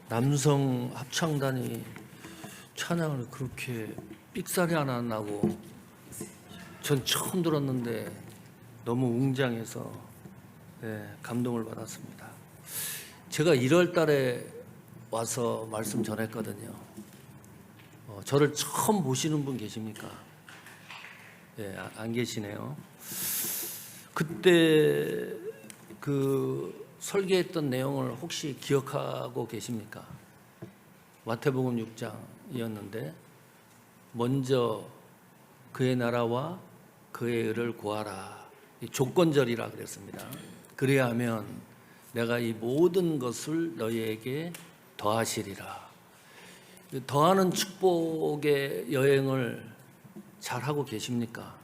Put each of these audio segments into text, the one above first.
남성 합창단이 찬양을 그렇게 삑사리 하나 안 나고 전 처음 들었는데 너무 웅장해서 감동을 받았습니다. 제가 1월 달에 와서 말씀 전했거든요. 저를 처음 보시는 분 계십니까? 안 계시네요. 그때 그 설계했던 내용을 혹시 기억하고 계십니까? 마태복음 6장이었는데 먼저 그의 나라와 그의 의를 구하라. 조건절이라 그랬습니다. 그래야 하면 내가 이 모든 것을 너희에게 더하시리라. 더하는 축복의 여행을 잘 하고 계십니까?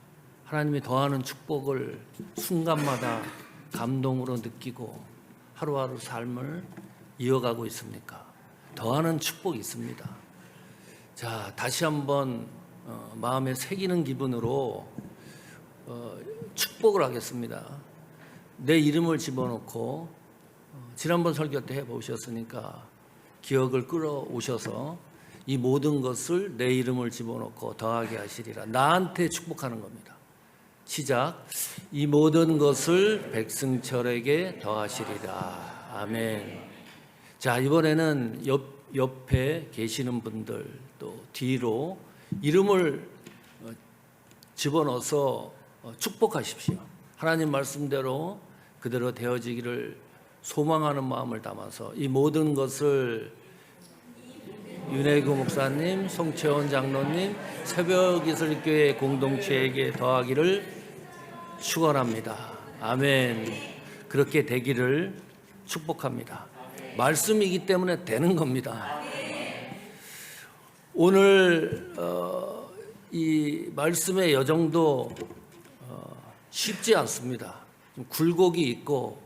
하나님이 더하는 축복을 순간마다 감동으로 느끼고 하루하루 삶을 이어가고 있습니까? 더하는 축복이 있습니다. 자, 다시 한번 마음에 새기는 기분으로 축복을 하겠습니다. 내 이름을 집어넣고 지난번 설교 때 해보셨으니까 기억을 끌어오셔서 이 모든 것을 내 이름을 집어넣고 더하게 하시리라. 나한테 축복하는 겁니다. 시작. 이 모든 것을 백승철에게 더하시리라. 아멘. 자, 이번에는 옆에 계시는 분들 또 뒤로 이름을 집어넣어서 축복하십시오. 하나님 말씀대로 그대로 되어지기를 소망하는 마음을 담아서 이 모든 것을 윤혜구 목사님, 송채원 장로님, 새벽이슬교회 공동체에게 더하기를 축원합니다. 아멘. 그렇게 되기를 축복합니다. 말씀이기 때문에 되는 겁니다. 오늘 이 말씀의 여정도 쉽지 않습니다. 굴곡이 있고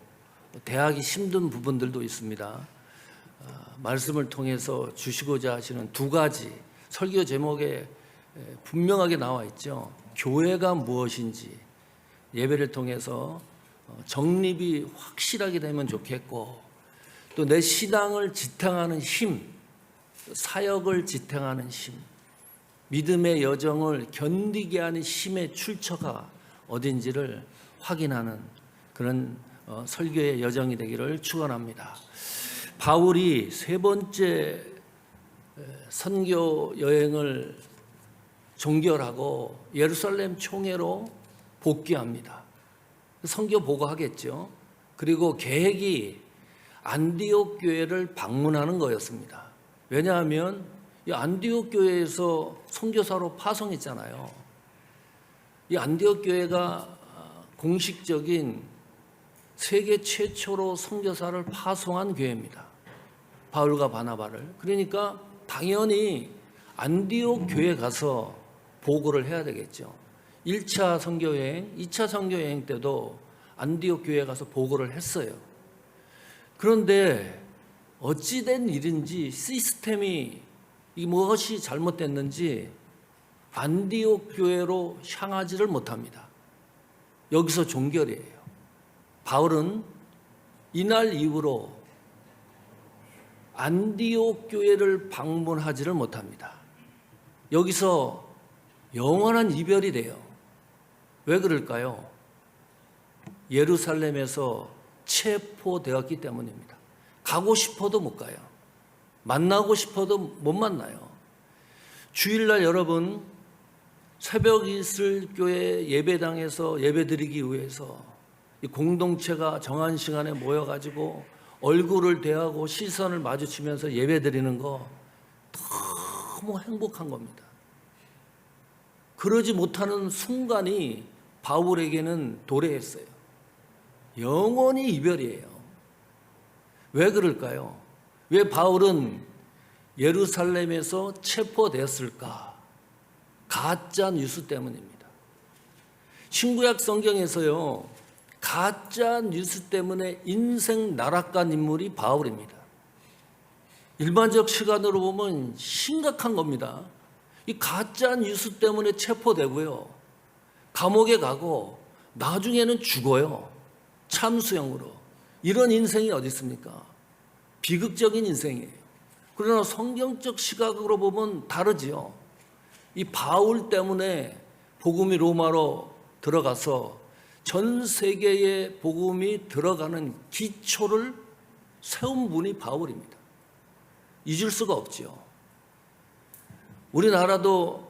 대하기 힘든 부분들도 있습니다. 말씀을 통해서 주시고자 하시는 두 가지 설교 제목에 분명하게 나와 있죠. 교회가 무엇인지 예배를 통해서 정립이 확실하게 되면 좋겠고, 또 내 신앙을 지탱하는 힘, 사역을 지탱하는 힘, 믿음의 여정을 견디게 하는 힘의 출처가 어딘지를 확인하는 그런 설교의 여정이 되기를 축원합니다. 바울이 세 번째 선교 여행을 종결하고 예루살렘 총회로 복귀합니다. 선교 보고하겠죠. 그리고 계획이 안디옥 교회를 방문하는 거였습니다. 왜냐하면 이 안디옥 교회에서 선교사로 파송했잖아요. 이 안디옥 교회가 공식적인 세계 최초로 선교사를 파송한 교회입니다. 바울과 바나바를. 그러니까 당연히 안디옥 교회에 가서 보고를 해야 되겠죠. 1차 선교여행, 2차 선교여행 때도 안디옥 교회에 가서 보고를 했어요. 그런데 어찌된 일인지 시스템이 무엇이 잘못됐는지 안디옥 교회로 향하지를 못합니다. 여기서 종결이에요. 바울은 이날 이후로 안디옥 교회를 방문하지를 못합니다. 여기서 영원한 이별이 돼요. 왜 그럴까요? 예루살렘에서 체포되었기 때문입니다. 가고 싶어도 못 가요. 만나고 싶어도 못 만나요. 주일날 여러분 새벽이슬교회 예배당에서 예배드리기 위해서 이 공동체가 정한 시간에 모여가지고 얼굴을 대하고 시선을 마주치면서 예배드리는 거 너무 행복한 겁니다. 그러지 못하는 순간이 바울에게는 도래했어요. 영원히 이별이에요. 왜 그럴까요? 왜 바울은 예루살렘에서 체포되었을까? 가짜 뉴스 때문입니다. 신구약 성경에서요, 가짜 뉴스 때문에 인생 나락간 인물이 바울입니다. 일반적 시간으로 보면 심각한 겁니다. 이 가짜 뉴스 때문에 체포되고요, 감옥에 가고 나중에는 죽어요. 참수형으로. 이런 인생이 어디 있습니까? 비극적인 인생이에요. 그러나 성경적 시각으로 보면 다르지요. 이 바울 때문에 복음이 로마로 들어가서 전 세계에 복음이 들어가는 기초를 세운 분이 바울입니다. 잊을 수가 없지요. 우리나라도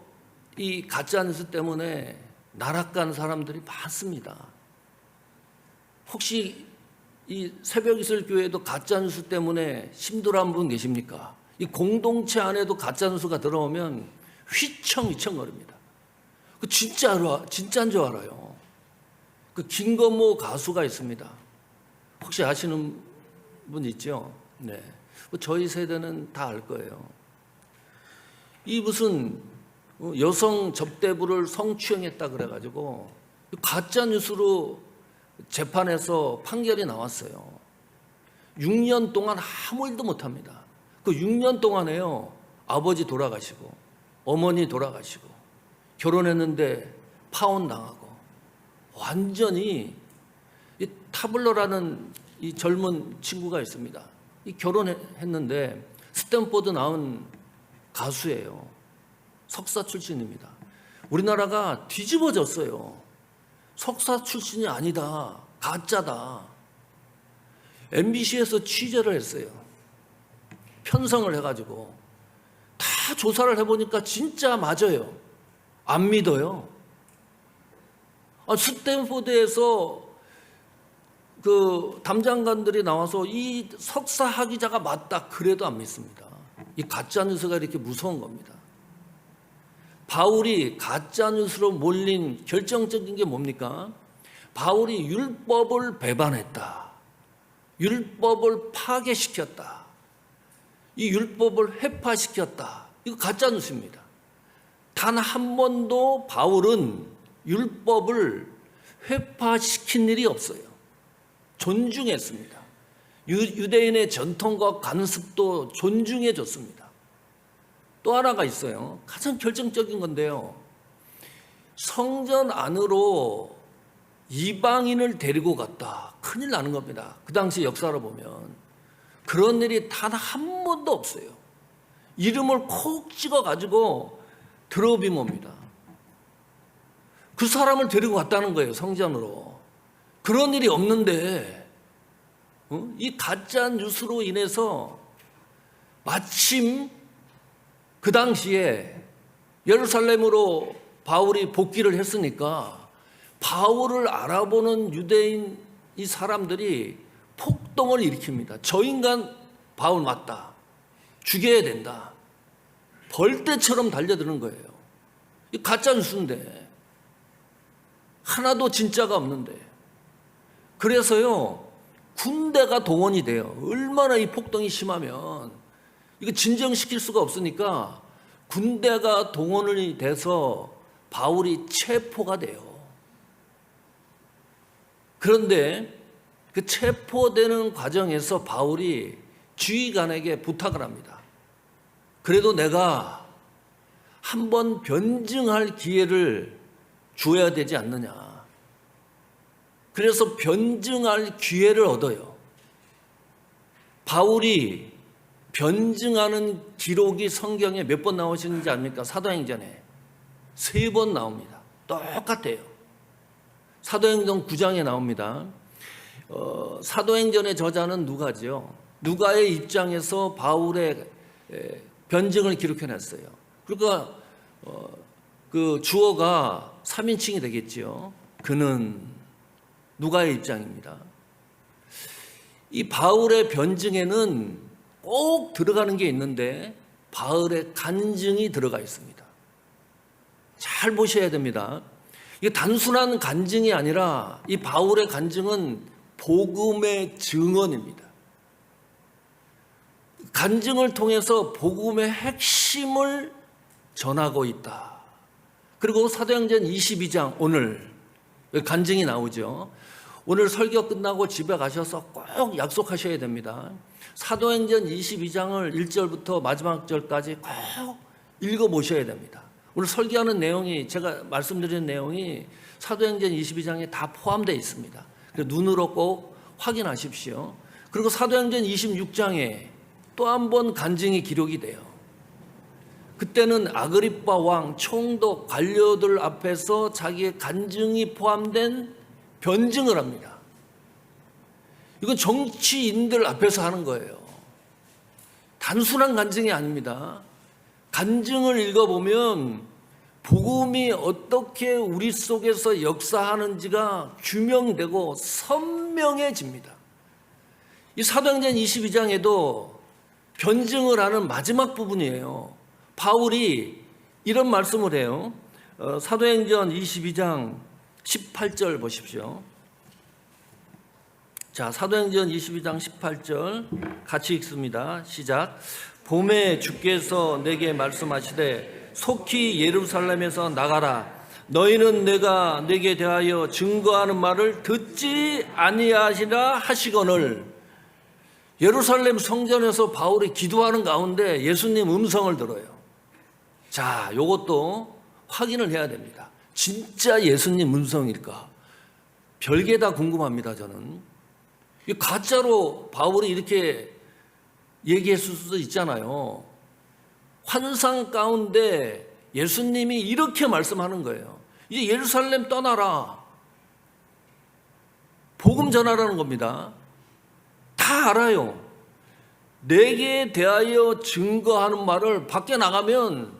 이 가짜뉴스 때문에 나락간 사람들이 많습니다. 혹시 이 새벽이슬교회도 가짜뉴스 때문에 힘들어한 분 계십니까? 이 공동체 안에도 가짜뉴스가 들어오면 휘청휘청거립니다. 그 진짜인 줄 알아요. 그 김건모 가수가 있습니다. 혹시 아시는 분 있죠? 네. 저희 세대는 다 알 거예요. 이 무슨 여성 접대부를 성추행했다 그래가지고 가짜 뉴스로 재판에서 판결이 나왔어요. 6년 동안 아무 일도 못합니다. 그 6년 동안에요, 아버지 돌아가시고 어머니 돌아가시고 결혼했는데 파혼당하고 완전히 이 타블러라는 이 젊은 친구가 있습니다. 이 결혼했는데 스탠포드 나온 가수예요. 석사 출신입니다. 우리나라가 뒤집어졌어요. 석사 출신이 아니다. 가짜다. MBC에서 취재를 했어요. 편성을 해가지고 다 조사를 해보니까 진짜 맞아요. 안 믿어요. 스탠포드에서 그 담장관들이 나와서 이 석사 학위자가 맞다 그래도 안 믿습니다. 이 가짜 뉴스가 이렇게 무서운 겁니다. 바울이 가짜 뉴스로 몰린 결정적인 게 뭡니까? 바울이 율법을 배반했다. 율법을 파괴시켰다. 이 율법을 회파시켰다. 이거 가짜 뉴스입니다. 단 한 번도 바울은 율법을 회파시킨 일이 없어요. 존중했습니다. 유대인의 전통과 관습도 존중해 줬습니다. 또 하나가 있어요. 가장 결정적인 건데요. 성전 안으로 이방인을 데리고 갔다. 큰일 나는 겁니다. 그 당시 역사로 보면. 그런 일이 단 한 번도 없어요. 이름을 콕 찍어가지고 드러비모입니다. 그 사람을 데리고 갔다는 거예요. 성전으로. 그런 일이 없는데 이 가짜 뉴스로 인해서 마침 그 당시에 예루살렘으로 바울이 복귀를 했으니까 바울을 알아보는 유대인 이 사람들이 폭동을 일으킵니다. 저 인간 바울 맞다. 죽여야 된다. 벌떼처럼 달려드는 거예요. 이 가짜 뉴스인데 하나도 진짜가 없는데 그래서요 군대가 동원이 돼요. 얼마나 이 폭동이 심하면 이거 진정시킬 수가 없으니까 군대가 동원이 돼서 바울이 체포가 돼요. 그런데 그 체포되는 과정에서 바울이 지휘관에게 부탁을 합니다. 그래도 내가 한번 변증할 기회를 줘야 되지 않느냐. 그래서 변증할 기회를 얻어요. 바울이 변증하는 기록이 성경에 몇 번 나오시는지 압니까? 사도행전에 3번 나옵니다. 똑같아요. 사도행전 9장에 나옵니다. 사도행전의 저자는 누가지요. 누가의 입장에서 바울의 변증을 기록해놨어요. 그러니까 그 주어가 3인칭이 되겠지요. 그는 누가의 입장입니다. 이 바울의 변증에는 꼭 들어가는 게 있는데 바울의 간증이 들어가 있습니다. 잘 보셔야 됩니다. 이게 단순한 간증이 아니라 이 바울의 간증은 복음의 증언입니다. 간증을 통해서 복음의 핵심을 전하고 있다. 그리고 사도행전 22장 오늘 간증이 나오죠. 오늘 설교 끝나고 집에 가셔서 꼭 약속하셔야 됩니다. 사도행전 22장을 1절부터 마지막 절까지 꼭 읽어보셔야 됩니다. 오늘 설교하는 내용이 제가 말씀드린 내용이 사도행전 22장에 다 포함되어 있습니다. 눈으로 꼭 확인하십시오. 그리고 사도행전 26장에 또 한 번 간증이 기록이 돼요. 그때는 아그리빠 왕 총독 관료들 앞에서 자기의 간증이 포함된 변증을 합니다. 이건 정치인들 앞에서 하는 거예요. 단순한 간증이 아닙니다. 간증을 읽어보면 복음이 어떻게 우리 속에서 역사하는지가 규명되고 선명해집니다. 이 사도행전 22장에도 변증을 하는 마지막 부분이에요. 바울이 이런 말씀을 해요. 사도행전 22장 18절 보십시오. 자, 사도행전 22장 18절 같이 읽습니다. 시작. 봄에 주께서 내게 말씀하시되 속히 예루살렘에서 나가라. 너희는 내가 내게 대하여 증거하는 말을 듣지 아니하시라 하시거늘. 예루살렘 성전에서 바울이 기도하는 가운데 예수님 음성을 들어요. 자, 요것도 확인을 해야 됩니다. 진짜 예수님 음성일까? 별게 다 궁금합니다, 저는. 가짜로 바울이 이렇게 얘기했을 수도 있잖아요. 환상 가운데 예수님이 이렇게 말씀하는 거예요. 이제 예루살렘 떠나라. 복음 전하라는 겁니다. 다 알아요. 내게 대하여 증거하는 말을 밖에 나가면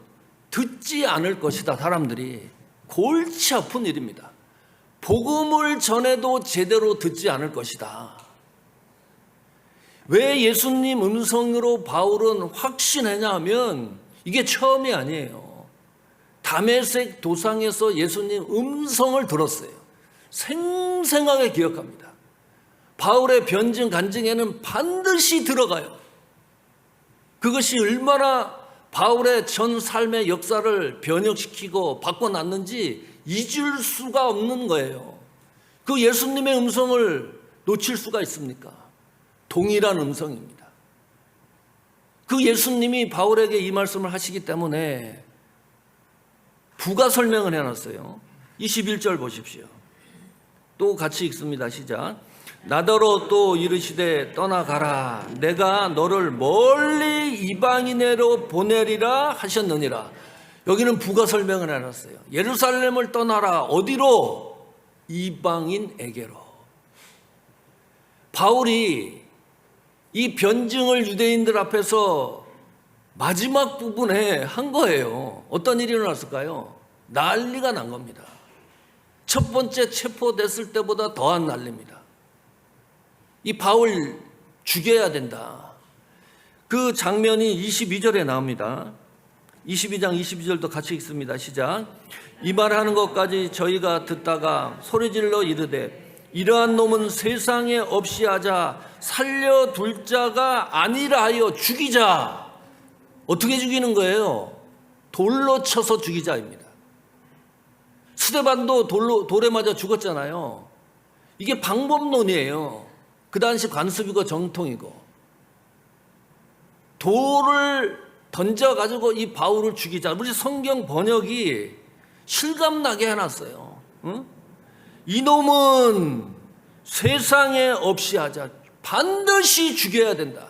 듣지 않을 것이다. 사람들이 골치 아픈 일입니다. 복음을 전해도 제대로 듣지 않을 것이다. 왜 예수님 음성으로 바울은 확신했냐 하면 이게 처음이 아니에요. 다메섹 도상에서 예수님 음성을 들었어요. 생생하게 기억합니다. 바울의 변증 간증에는 반드시 들어가요. 그것이 얼마나 바울의 전 삶의 역사를 변혁시키고 바꿔놨는지 잊을 수가 없는 거예요. 그 예수님의 음성을 놓칠 수가 있습니까? 동일한 음성입니다. 그 예수님이 바울에게 이 말씀을 하시기 때문에 부가 설명을 해놨어요. 21절 보십시오. 또 같이 읽습니다. 시작. 나더러 또 이르시되 떠나가라. 내가 너를 멀리 이방인에로 보내리라 하셨느니라. 여기는 부가 설명을 해놨어요. 예루살렘을 떠나라. 어디로? 이방인에게로. 바울이 이 변증을 유대인들 앞에서 마지막 부분에 한 거예요. 어떤 일이 일어났을까요? 난리가 난 겁니다. 첫 번째 체포됐을 때보다 더한 난리입니다. 이 바울 죽여야 된다. 그 장면이 22절에 나옵니다. 22장 22절도 같이 읽습니다. 시작. 이 말하는 것까지 저희가 듣다가 소리질러 이르되 이러한 놈은 세상에 없이 하자 살려둘 자가 아니라 하여 죽이자. 어떻게 죽이는 거예요? 돌로 쳐서 죽이자입니다. 스데반도 돌에 맞아 죽었잖아요. 이게 방법론이에요. 그 당시 관습이고 정통이고. 돌을 던져가지고 이 바울을 죽이자. 우리 성경 번역이 실감나게 해놨어요. 응? 이놈은 세상에 없이 하자. 반드시 죽여야 된다.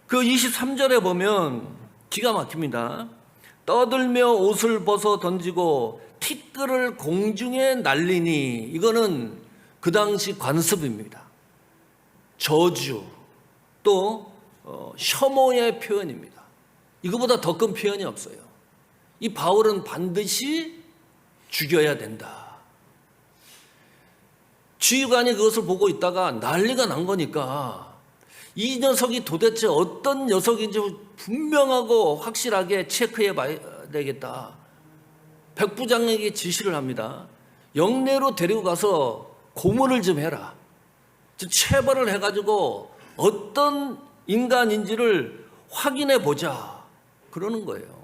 그 23절에 보면 기가 막힙니다. 떠들며 옷을 벗어 던지고 티끌을 공중에 날리니. 이거는 그 당시 관습입니다. 저주 또 혐오의 표현입니다. 이거보다 더 큰 표현이 없어요. 이 바울은 반드시 죽여야 된다. 지휘관이 그것을 보고 있다가 난리가 난 거니까 이 녀석이 도대체 어떤 녀석인지 분명하고 확실하게 체크해 봐야 되겠다. 백부장에게 지시를 합니다. 영내로 데리고 가서 고문을 좀 해라. 체벌을 해가지고 어떤 인간인지를 확인해 보자. 그러는 거예요.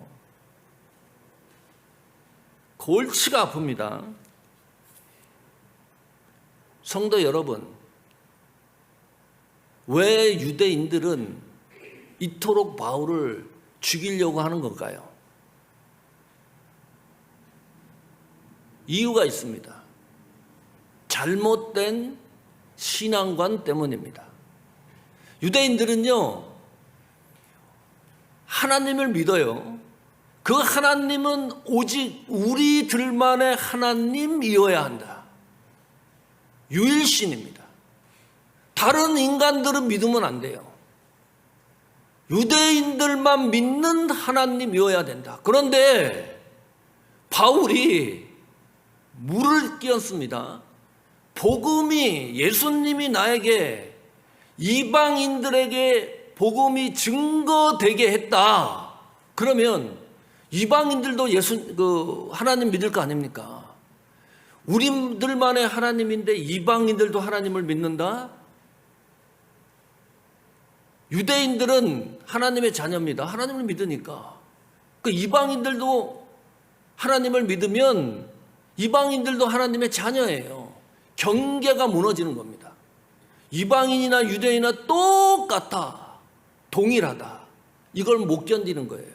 골치가 아픕니다. 성도 여러분, 왜 유대인들은 이토록 바울을 죽이려고 하는 걸까요? 이유가 있습니다. 잘못된 신앙관 때문입니다. 유대인들은요, 하나님을 믿어요. 그 하나님은 오직 우리들만의 하나님이어야 한다. 유일신입니다. 다른 인간들은 믿으면 안 돼요. 유대인들만 믿는 하나님이어야 된다. 그런데 바울이 물을 끼얹습니다. 복음이, 예수님이 나에게 이방인들에게 복음이 증거되게 했다. 그러면 이방인들도 하나님 믿을 거 아닙니까? 우리들만의 하나님인데 이방인들도 하나님을 믿는다? 유대인들은 하나님의 자녀입니다. 하나님을 믿으니까. 그 이방인들도 하나님을 믿으면 이방인들도 하나님의 자녀예요. 경계가 무너지는 겁니다. 이방인이나 유대인이나 똑같아. 동일하다. 이걸 못 견디는 거예요.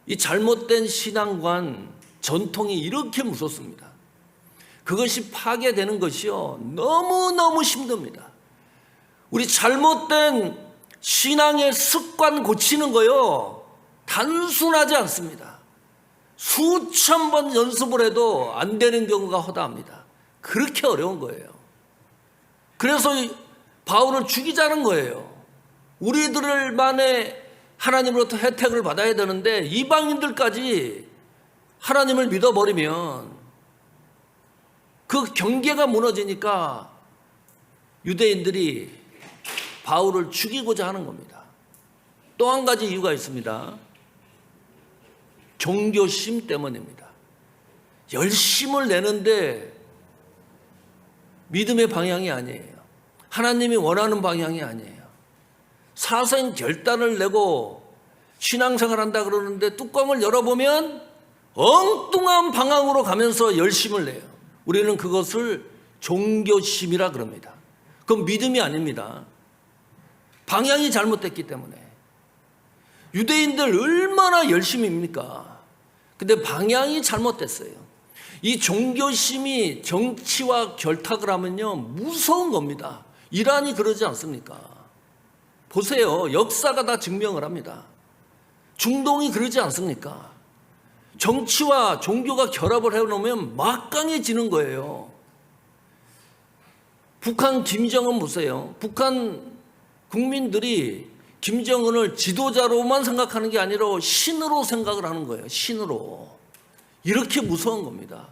이 잘못된 신앙관, 전통이 이렇게 무섭습니다. 그것이 파괴되는 것이요, 너무너무 힘듭니다. 우리 잘못된 신앙의 습관 고치는 거요, 단순하지 않습니다. 수천 번 연습을 해도 안 되는 경우가 허다합니다. 그렇게 어려운 거예요. 그래서 바울을 죽이자는 거예요. 우리들만의 하나님으로부터 혜택을 받아야 되는데 이방인들까지 하나님을 믿어버리면 그 경계가 무너지니까 유대인들이 바울을 죽이고자 하는 겁니다. 또 한 가지 이유가 있습니다. 종교심 때문입니다. 열심을 내는데 믿음의 방향이 아니에요. 하나님이 원하는 방향이 아니에요. 사생 결단을 내고 신앙생활 한다 그러는데 뚜껑을 열어보면 엉뚱한 방향으로 가면서 열심을 내요. 우리는 그것을 종교심이라 그럽니다. 그건 믿음이 아닙니다. 방향이 잘못됐기 때문에. 유대인들 얼마나 열심입니까? 근데 방향이 잘못됐어요. 이 종교심이 정치와 결탁을 하면요, 무서운 겁니다. 이란이 그러지 않습니까? 보세요. 역사가 다 증명을 합니다. 중동이 그러지 않습니까? 정치와 종교가 결합을 해놓으면 막강해지는 거예요. 북한 김정은 보세요. 북한 국민들이 김정은을 지도자로만 생각하는 게 아니라 신으로 생각을 하는 거예요. 신으로. 이렇게 무서운 겁니다.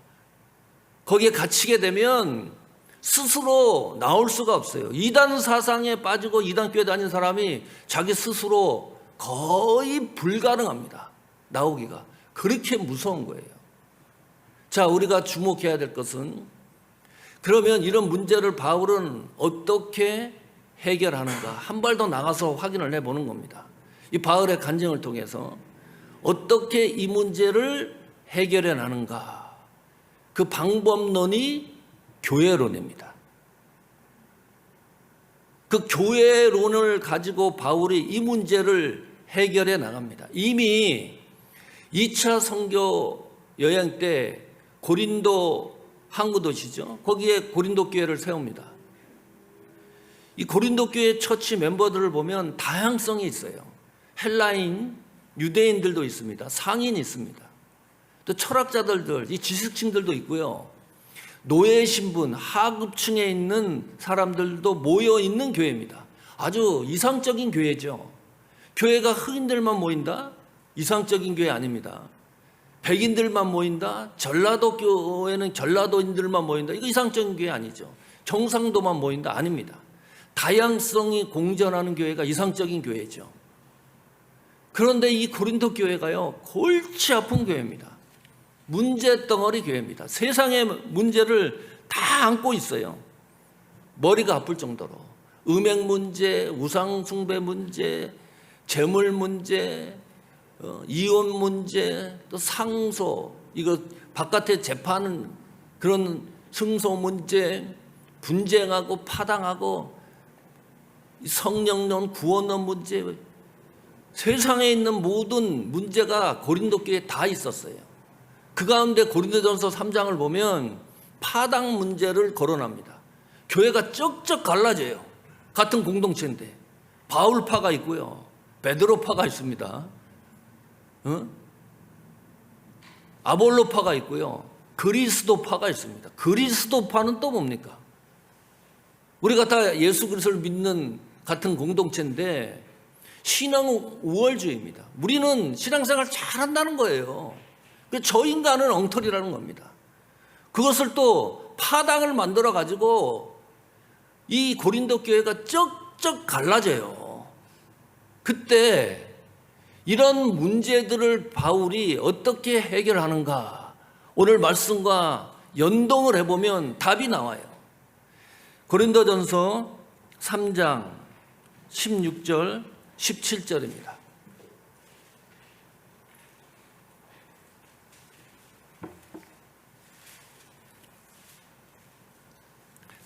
거기에 갇히게 되면 스스로 나올 수가 없어요. 이단 사상에 빠지고 이단교회 다닌 사람이 자기 스스로 거의 불가능합니다. 나오기가. 그렇게 무서운 거예요. 자, 우리가 주목해야 될 것은, 그러면 이런 문제를 바울은 어떻게 해결하는가? 한 발 더 나가서 확인을 해보는 겁니다. 이 바울의 간증을 통해서 어떻게 이 문제를 해결해 나는가? 그 방법론이 교회론입니다. 그 교회론을 가지고 바울이 이 문제를 해결해 나갑니다. 이미 2차 선교 여행 때 고린도 항구 도시죠. 거기에 고린도 교회를 세웁니다. 이 고린도 교회 처치 멤버들을 보면 다양성이 있어요. 헬라인, 유대인들도 있습니다. 상인이 있습니다. 또 철학자들, 이 지식층들도 있고요. 노예 신분, 하급층에 있는 사람들도 모여 있는 교회입니다. 아주 이상적인 교회죠. 교회가 흑인들만 모인다? 이상적인 교회 아닙니다. 백인들만 모인다? 전라도 교회는 전라도인들만 모인다? 이거 이상적인 교회 아니죠. 경상도만 모인다? 아닙니다. 다양성이 공존하는 교회가 이상적인 교회죠. 그런데 이 고린도 교회가요, 골치 아픈 교회입니다. 문제덩어리 교회입니다. 세상의 문제를 다 안고 있어요. 머리가 아플 정도로. 음행 문제, 우상숭배 문제, 재물 문제, 이혼 문제, 또 상소, 이거 바깥에 재판은 그런 승소 문제, 분쟁하고 파당하고 성령론, 구원론 문제, 세상에 있는 모든 문제가 고린도 교회에 다 있었어요. 그 가운데 고린도전서 3장을 보면 파당 문제를 거론합니다. 교회가 쩍쩍 갈라져요. 같은 공동체인데 바울파가 있고요, 베드로파가 있습니다. 아볼로파가 있고요, 그리스도파가 있습니다. 그리스도파는 또 뭡니까? 우리가 다 예수 그리스도를 믿는 같은 공동체인데 신앙은 우월주의입니다. 우리는 신앙생활 잘한다는 거예요. 저 인간은 엉터리라는 겁니다. 그것을 또 파당을 만들어 가지고 이 고린도 교회가 쩍쩍 갈라져요. 그때 이런 문제들을 바울이 어떻게 해결하는가, 오늘 말씀과 연동을 해보면 답이 나와요. 고린도전서 3장 16절 17절입니다.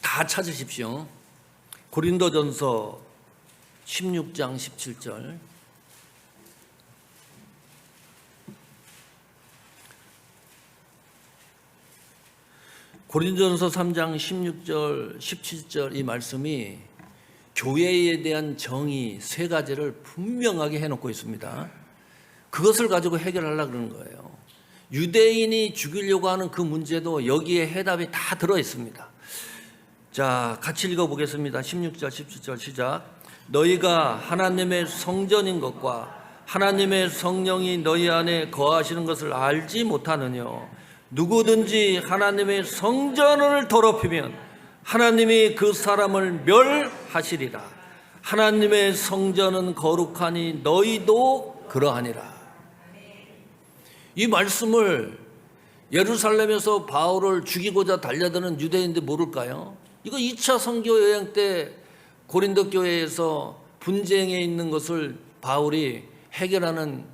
다 찾으십시오. 고린도전서 16장 17절. 고린도전서 3장 16절 17절 이 말씀이 교회에 대한 정의 세 가지를 분명하게 해놓고 있습니다. 그것을 가지고 해결하려고 그러는 거예요. 유대인이 죽이려고 하는 그 문제도 여기에 해답이 다 들어있습니다. 자, 같이 읽어보겠습니다. 16절 17절 시작. 너희가 하나님의 성전인 것과 하나님의 성령이 너희 안에 거하시는 것을 알지 못하느냐. 누구든지 하나님의 성전을 더럽히면 하나님이 그 사람을 멸하시리라. 하나님의 성전은 거룩하니 너희도 그러하니라. 이 말씀을 예루살렘에서 바울을 죽이고자 달려드는 유대인들 모를까요? 이거 2차 선교 여행 때 고린도 교회에서 분쟁에 있는 것을 바울이 해결하는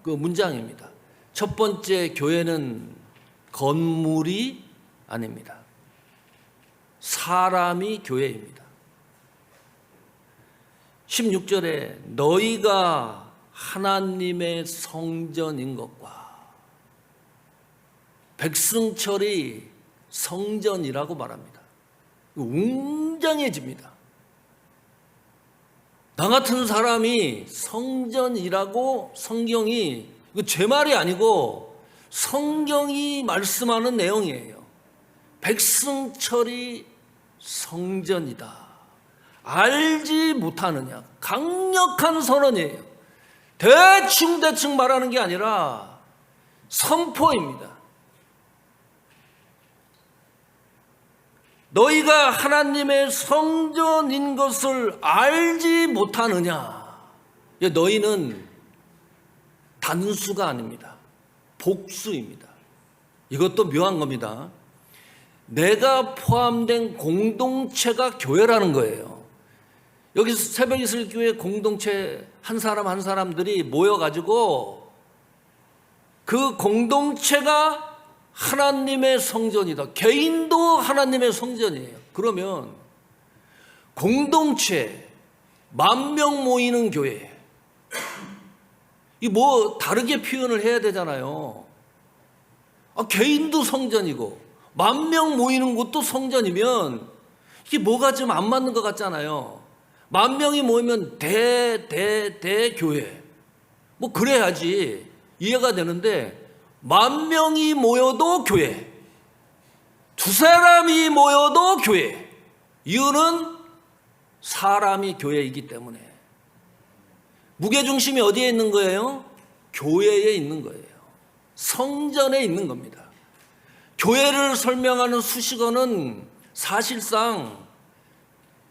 그 문장입니다. 첫 번째, 교회는 건물이 아닙니다. 사람이 교회입니다. 16절에 너희가 하나님의 성전인 것과, 백승철이 성전이라고 말합니다. 웅장해집니다. 나 같은 사람이 성전이라고 성경이, 이거 제 말이 아니고 성경이 말씀하는 내용이에요. 백승철이 성전이다. 알지 못하느냐. 강력한 선언이에요. 대충 말하는 게 아니라 선포입니다. 너희가 하나님의 성전인 것을 알지 못하느냐. 너희는 단수가 아닙니다. 복수입니다. 이것도 묘한 겁니다. 내가 포함된 공동체가 교회라는 거예요. 여기서 새벽이슬교회 공동체 한 사람 한 사람들이 모여가지고 그 공동체가 하나님의 성전이다. 개인도 하나님의 성전이에요. 그러면 공동체, 10,000명 모이는 교회, 이 뭐 다르게 표현을 해야 되잖아요. 개인도 성전이고 10,000명 모이는 곳도 성전이면 이게 뭐가 좀 안 맞는 것 같잖아요. 10,000명이 모이면 대교회, 뭐 그래야지 이해가 되는데, 10,000명이 모여도 교회, 두 사람이 모여도 교회. 이유는 사람이 교회이기 때문에. 무게중심이 어디에 있는 거예요? 교회에 있는 거예요. 성전에 있는 겁니다. 교회를 설명하는 수식어는 사실상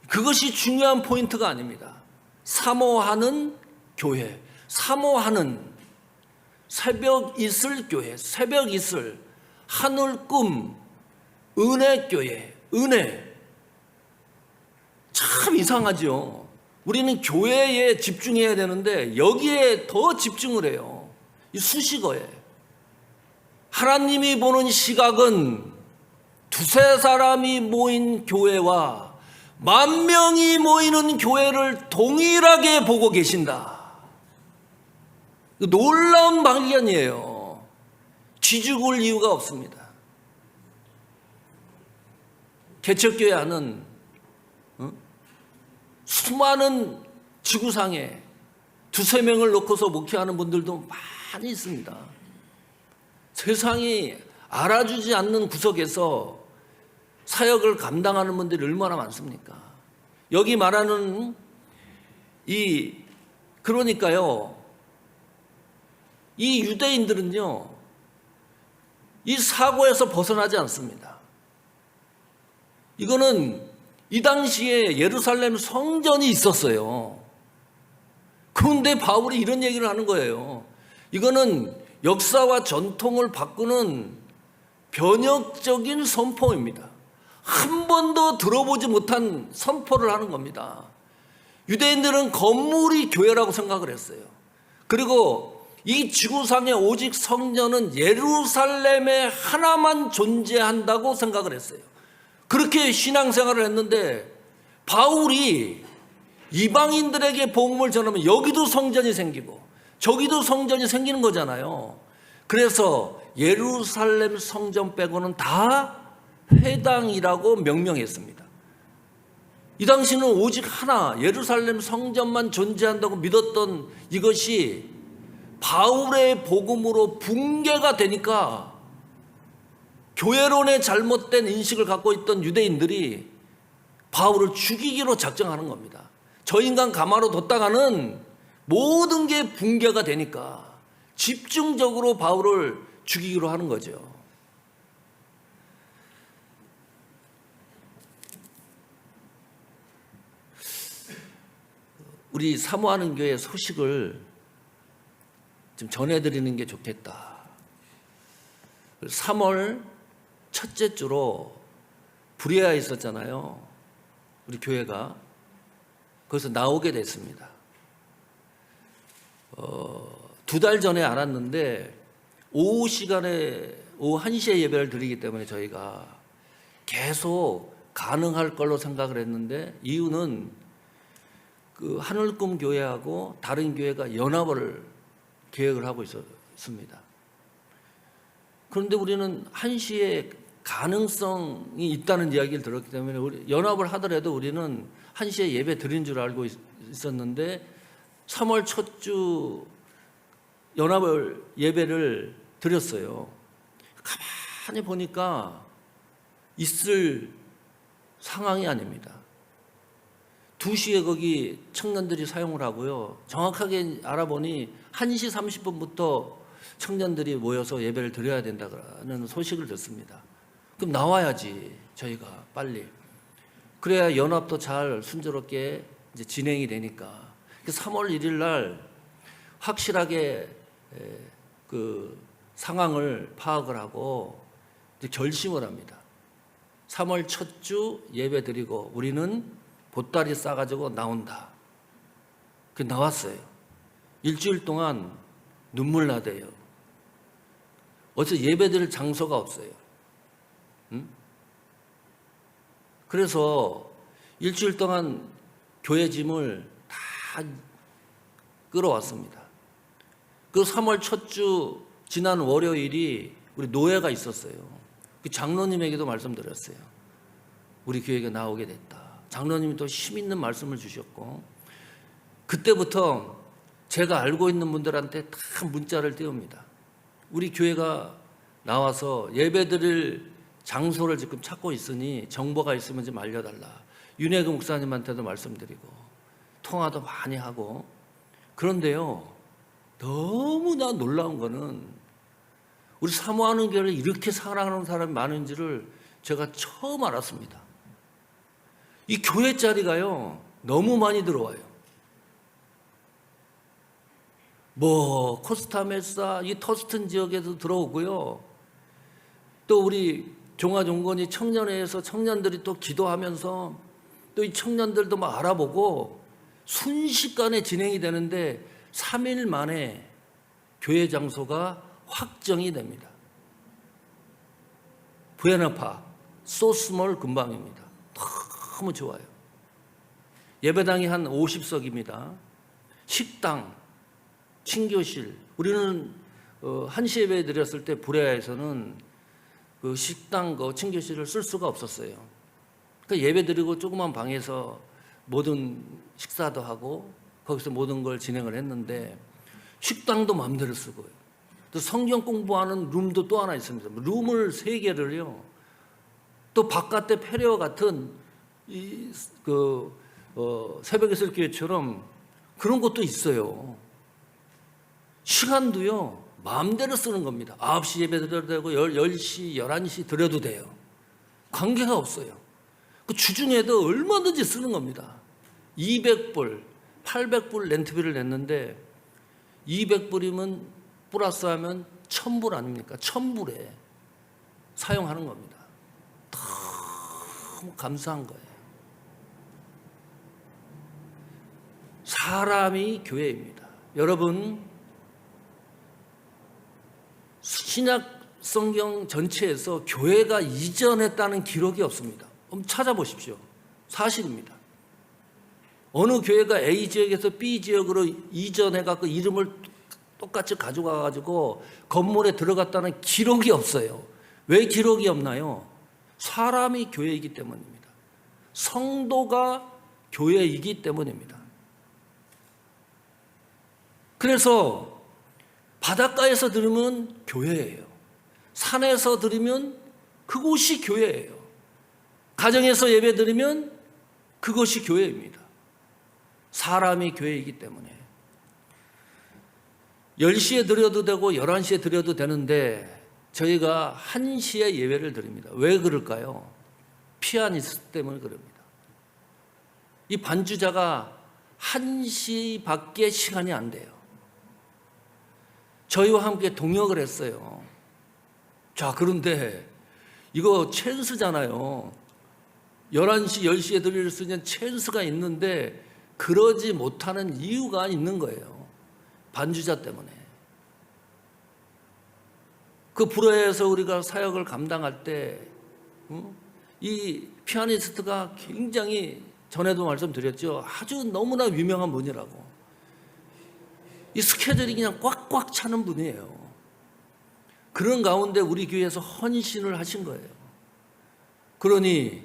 그것이 중요한 포인트가 아닙니다. 사모하는 교회, 사모하는 새벽 이슬 교회, 새벽 이슬, 하늘 꿈, 은혜 교회, 은혜. 참 이상하죠. 우리는 교회에 집중해야 되는데 여기에 더 집중을 해요. 이 수식어에. 하나님이 보는 시각은 두세 사람이 모인 교회와 10,000명이 모이는 교회를 동일하게 보고 계신다. 놀라운 발견이에요. 쥐죽을 이유가 없습니다. 개척교회 하는 수많은 지구상에 두세 명을 놓고서 목회하는 분들도 많이 있습니다. 세상이 알아주지 않는 구석에서 사역을 감당하는 분들이 얼마나 많습니까? 여기 말하는 그러니까요, 이 유대인들은요, 이 사고에서 벗어나지 않습니다. 이거는 이 당시에 예루살렘 성전이 있었어요. 그런데 바울이 이런 얘기를 하는 거예요. 이거는 역사와 전통을 바꾸는 변혁적인 선포입니다. 한 번도 들어보지 못한 선포를 하는 겁니다. 유대인들은 건물이 교회라고 생각을 했어요. 그리고 이 지구상에 오직 성전은 예루살렘에 하나만 존재한다고 생각을 했어요. 그렇게 신앙생활을 했는데 바울이 이방인들에게 복음을 전하면 여기도 성전이 생기고 저기도 성전이 생기는 거잖아요. 그래서 예루살렘 성전 빼고는 다 회당이라고 명명했습니다. 이 당시는 오직 하나 예루살렘 성전만 존재한다고 믿었던 이것이 바울의 복음으로 붕괴가 되니까 교회론의 잘못된 인식을 갖고 있던 유대인들이 바울을 죽이기로 작정하는 겁니다. 저 인간 가마로 뒀다가는 모든 게 붕괴가 되니까 집중적으로 바울을 죽이기로 하는 거죠. 우리 사모하는 교회 소식을 좀 전해드리는 게 좋겠다. 3월 첫째 주로 브레아에 있었잖아요. 우리 교회가. 거기서 나오게 됐습니다. 2달 전에 알았는데 오후 시간에 오후 1시에 예배를 드리기 때문에 저희가 계속 가능할 걸로 생각을 했는데 이유는 그 하늘꿈 교회하고 다른 교회가 연합을 계획을 하고 있었습니다. 그런데 우리는 1시에 가능성이 있다는 이야기를 들었기 때문에 우리 연합을 하더라도 우리는 1시에 예배 드린 줄 알고 있었는데 3월 첫 주 연합을 예배를 드렸어요. 가만히 보니까 있을 상황이 아닙니다. 2시에 거기 청년들이 사용을 하고요. 정확하게 알아보니 1시 30분부터 청년들이 모여서 예배를 드려야 된다는 소식을 듣습니다. 그럼 나와야지 저희가 빨리. 그래야 연합도 잘 순조롭게 이제 진행이 되니까. 3월 1일 날 확실하게 그 상황을 파악을 하고 이제 결심을 합니다. 3월 첫 주 예배 드리고 우리는 보따리 싸가지고 나온다. 그 나왔어요. 일주일 동안 눈물 나대요. 어디서 예배 드릴 장소가 없어요. 응? 그래서 일주일 동안 교회 짐을 다 끌어왔습니다. 그 3월 첫 주 지난 월요일이 우리 노예가 있었어요. 그 장로님에게도 말씀드렸어요. 우리 교회가 나오게 됐다. 장로님이 또 힘 있는 말씀을 주셨고 그때부터 제가 알고 있는 분들한테 다 문자를 띄웁니다. 우리 교회가 나와서 예배드릴 장소를 지금 찾고 있으니 정보가 있으면 좀 알려달라. 윤혜그 목사님한테도 말씀드리고 통화도 많이 하고. 그런데요, 너무나 놀라운 거는 우리 사모하는 교회를 이렇게 사랑하는 사람이 많은지를 제가 처음 알았습니다. 이 교회 자리가요 너무 많이 들어와요. 뭐 코스타메사 이 터스튼 지역에도 들어오고요. 또 우리 종아종건이 청년회에서 청년들이 또 기도하면서 또 이 청년들도 막 알아보고 순식간에 진행이 되는데 3일 만에 교회 장소가 확정이 됩니다. 부에나파 소스몰 근방입니다. 너무 좋아요. 예배당이 한 50석입니다. 식당, 친교실. 우리는 1시 예배 드렸을 때 브레아에서는 그 식당, 그 친교실을 쓸 수가 없었어요. 그러니까 예배 드리고 조그만 방에서 모든 식사도 하고 거기서 모든 걸 진행을 했는데 식당도 마음대로 쓰고요. 또 성경 공부하는 룸도 또 하나 있습니다. 룸을 3개를요. 또 바깥에 페리어 같은 새벽의 설교회처럼 그런 것도 있어요. 시간도요. 마음대로 쓰는 겁니다. 9시 예배 드려도 되고 10시, 11시 드려도 돼요. 관계가 없어요. 그 주중에도 얼마든지 쓰는 겁니다. 200불, 800불 렌트비를 냈는데 200불이면 플러스하면 1000불 아닙니까? 1000불에 사용하는 겁니다. 너무 감사한 거예요. 사람이 교회입니다. 여러분, 신약 성경 전체에서 교회가 이전했다는 기록이 없습니다. 한번 찾아보십시오. 사실입니다. 어느 교회가 A 지역에서 B 지역으로 이전해갖고 이름을 똑같이 가져가가지고 건물에 들어갔다는 기록이 없어요. 왜 기록이 없나요? 사람이 교회이기 때문입니다. 성도가 교회이기 때문입니다. 그래서 바닷가에서 들으면 교회예요. 산에서 들으면 그곳이 교회예요. 가정에서 예배 드리면 그것이 교회입니다. 사람이 교회이기 때문에 10시에 드려도 되고 11시에 드려도 되는데 저희가 1시에 예배를 드립니다. 왜 그럴까요? 피아니스트 때문에 그럽니다. 이 반주자가 1시밖에 시간이 안 돼요. 저희와 함께 동역을 했어요. 자, 그런데 이거 찬스잖아요. 11시, 10시에 드릴 수 있는 찬스가 있는데 그러지 못하는 이유가 있는 거예요. 반주자 때문에. 그 불회에서 우리가 사역을 감당할 때 이 피아니스트가 굉장히 전에도 말씀드렸죠. 아주 너무나 유명한 분이라고. 이 스케줄이 그냥 꽉꽉 차는 분이에요. 그런 가운데 우리 교회에서 헌신을 하신 거예요. 그러니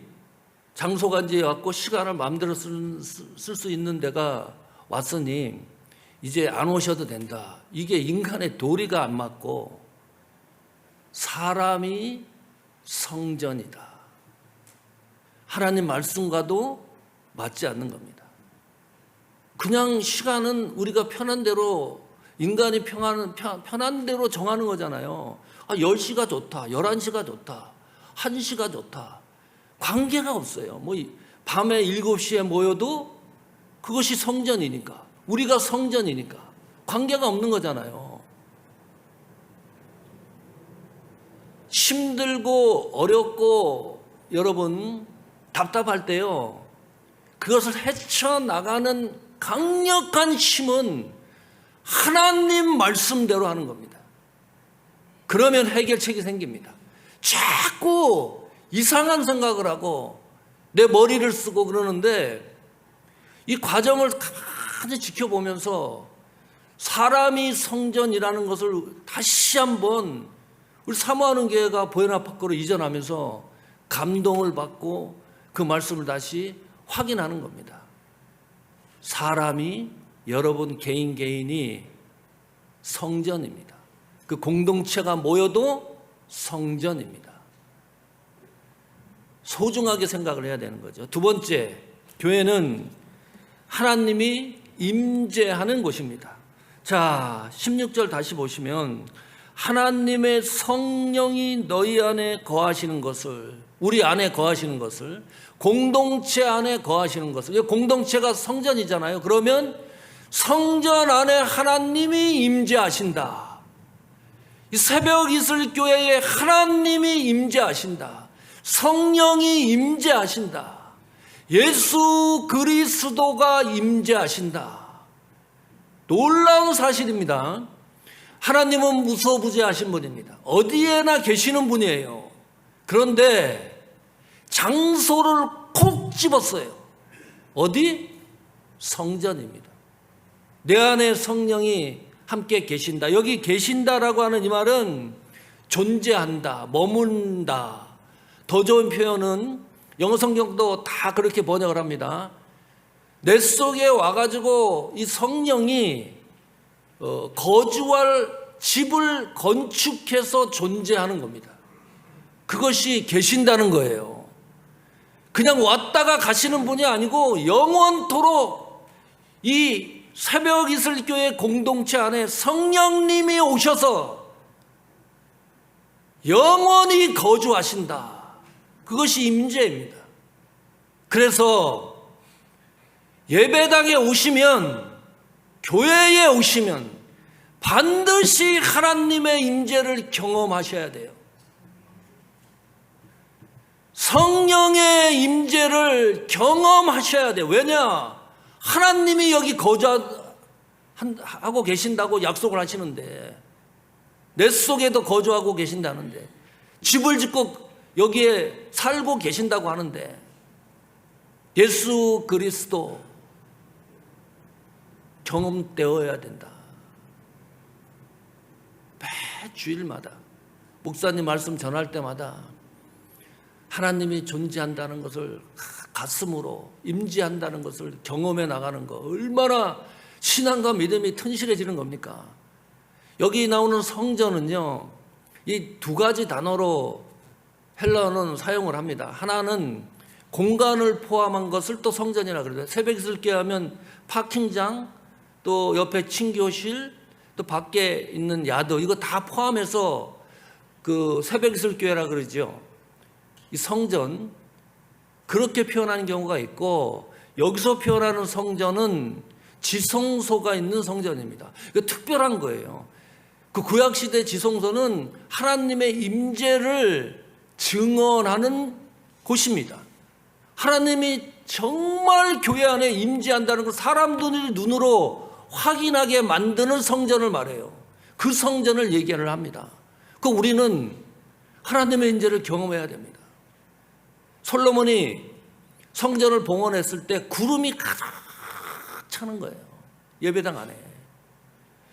장소간지에 왔고 시간을 마음대로 쓸 수 있는 데가 왔으니 이제 안 오셔도 된다. 이게 인간의 도리가 안 맞고 사람이 성전이다. 하나님 말씀과도 맞지 않는 겁니다. 그냥 시간은 우리가 편한 대로 인간이 편한 대로 정하는 거잖아요. 10시가 좋다. 11시가 좋다. 1시가 좋다. 관계가 없어요. 밤에 7시에 모여도 그것이 성전이니까. 우리가 성전이니까. 관계가 없는 거잖아요. 힘들고 어렵고 여러분 답답할 때요. 그것을 헤쳐나가는 강력한 힘은 하나님 말씀대로 하는 겁니다. 그러면 해결책이 생깁니다. 자꾸 이상한 생각을 하고 내 머리를 쓰고 그러는데 이 과정을 가만히 지켜보면서 사람이 성전이라는 것을 다시 한번 우리 사모하는 교회가 보현아 밖으로 이전하면서 감동을 받고 그 말씀을 다시 확인하는 겁니다. 사람이 여러분 개인이 성전입니다. 그 공동체가 모여도 성전입니다. 소중하게 생각을 해야 되는 거죠. 두 번째, 교회는 하나님이 임재하는 곳입니다. 자, 16절 다시 보시면 하나님의 성령이 너희 안에 거하시는 것을, 우리 안에 거하시는 것을, 공동체 안에 거하시는 것을, 공동체가 성전이잖아요. 그러면 성전 안에 하나님이 임재하신다. 이 새벽 이슬 교회에 하나님이 임재하신다. 성령이 임재하신다. 예수 그리스도가 임재하신다. 놀라운 사실입니다. 하나님은 무소부재하신 분입니다. 어디에나 계시는 분이에요. 그런데 장소를 콕 집었어요. 어디? 성전입니다. 내 안에 성령이 함께 계신다. 여기 계신다라고 하는 이 말은 존재한다, 머문다. 더 좋은 표현은 영어 성경도 다 그렇게 번역을 합니다. 내 속에 와가지고 이 성령이 거주할 집을 건축해서 존재하는 겁니다. 그것이 계신다는 거예요. 그냥 왔다가 가시는 분이 아니고 영원토록 이 새벽 이슬교회 공동체 안에 성령님이 오셔서 영원히 거주하신다. 그것이 임재입니다. 그래서 예배당에 오시면, 교회에 오시면 반드시 하나님의 임재를 경험하셔야 돼요. 성령의 임재를 경험하셔야 돼요. 왜냐? 하나님이 여기 거주하고 계신다고 약속을 하시는데, 내 속에도 거주하고 계신다는데, 집을 짓고 여기에 살고 계신다고 하는데, 예수 그리스도 경험되어야 된다. 매 주일마다 목사님 말씀 전할 때마다 하나님이 존재한다는 것을 가슴으로 임재한다는 것을 경험해 나가는 거, 얼마나 신앙과 믿음이 튼실해지는 겁니까? 여기 나오는 성전은요, 이 두 가지 단어로 헬라어는 사용을 합니다. 하나는 공간을 포함한 것을 또 성전이라 그러죠. 새벽이슬교회 하면 파킹장, 또 옆에 친교실, 또 밖에 있는 야드, 이거 다 포함해서 그 새벽이슬교회라 그러죠. 이 성전, 그렇게 표현하는 경우가 있고, 여기서 표현하는 성전은 지성소가 있는 성전입니다. 이거 특별한 거예요. 그 구약시대 지성소는 하나님의 임재를 증언하는 곳입니다. 하나님이 정말 교회 안에 임재한다는 걸 사람들이 눈으로 확인하게 만드는 성전을 말해요. 그 성전을 얘기를 합니다. 그 우리는 하나님의 임재를 경험해야 됩니다. 솔로몬이 성전을 봉헌했을 때 구름이 가득 차는 거예요. 예배당 안에.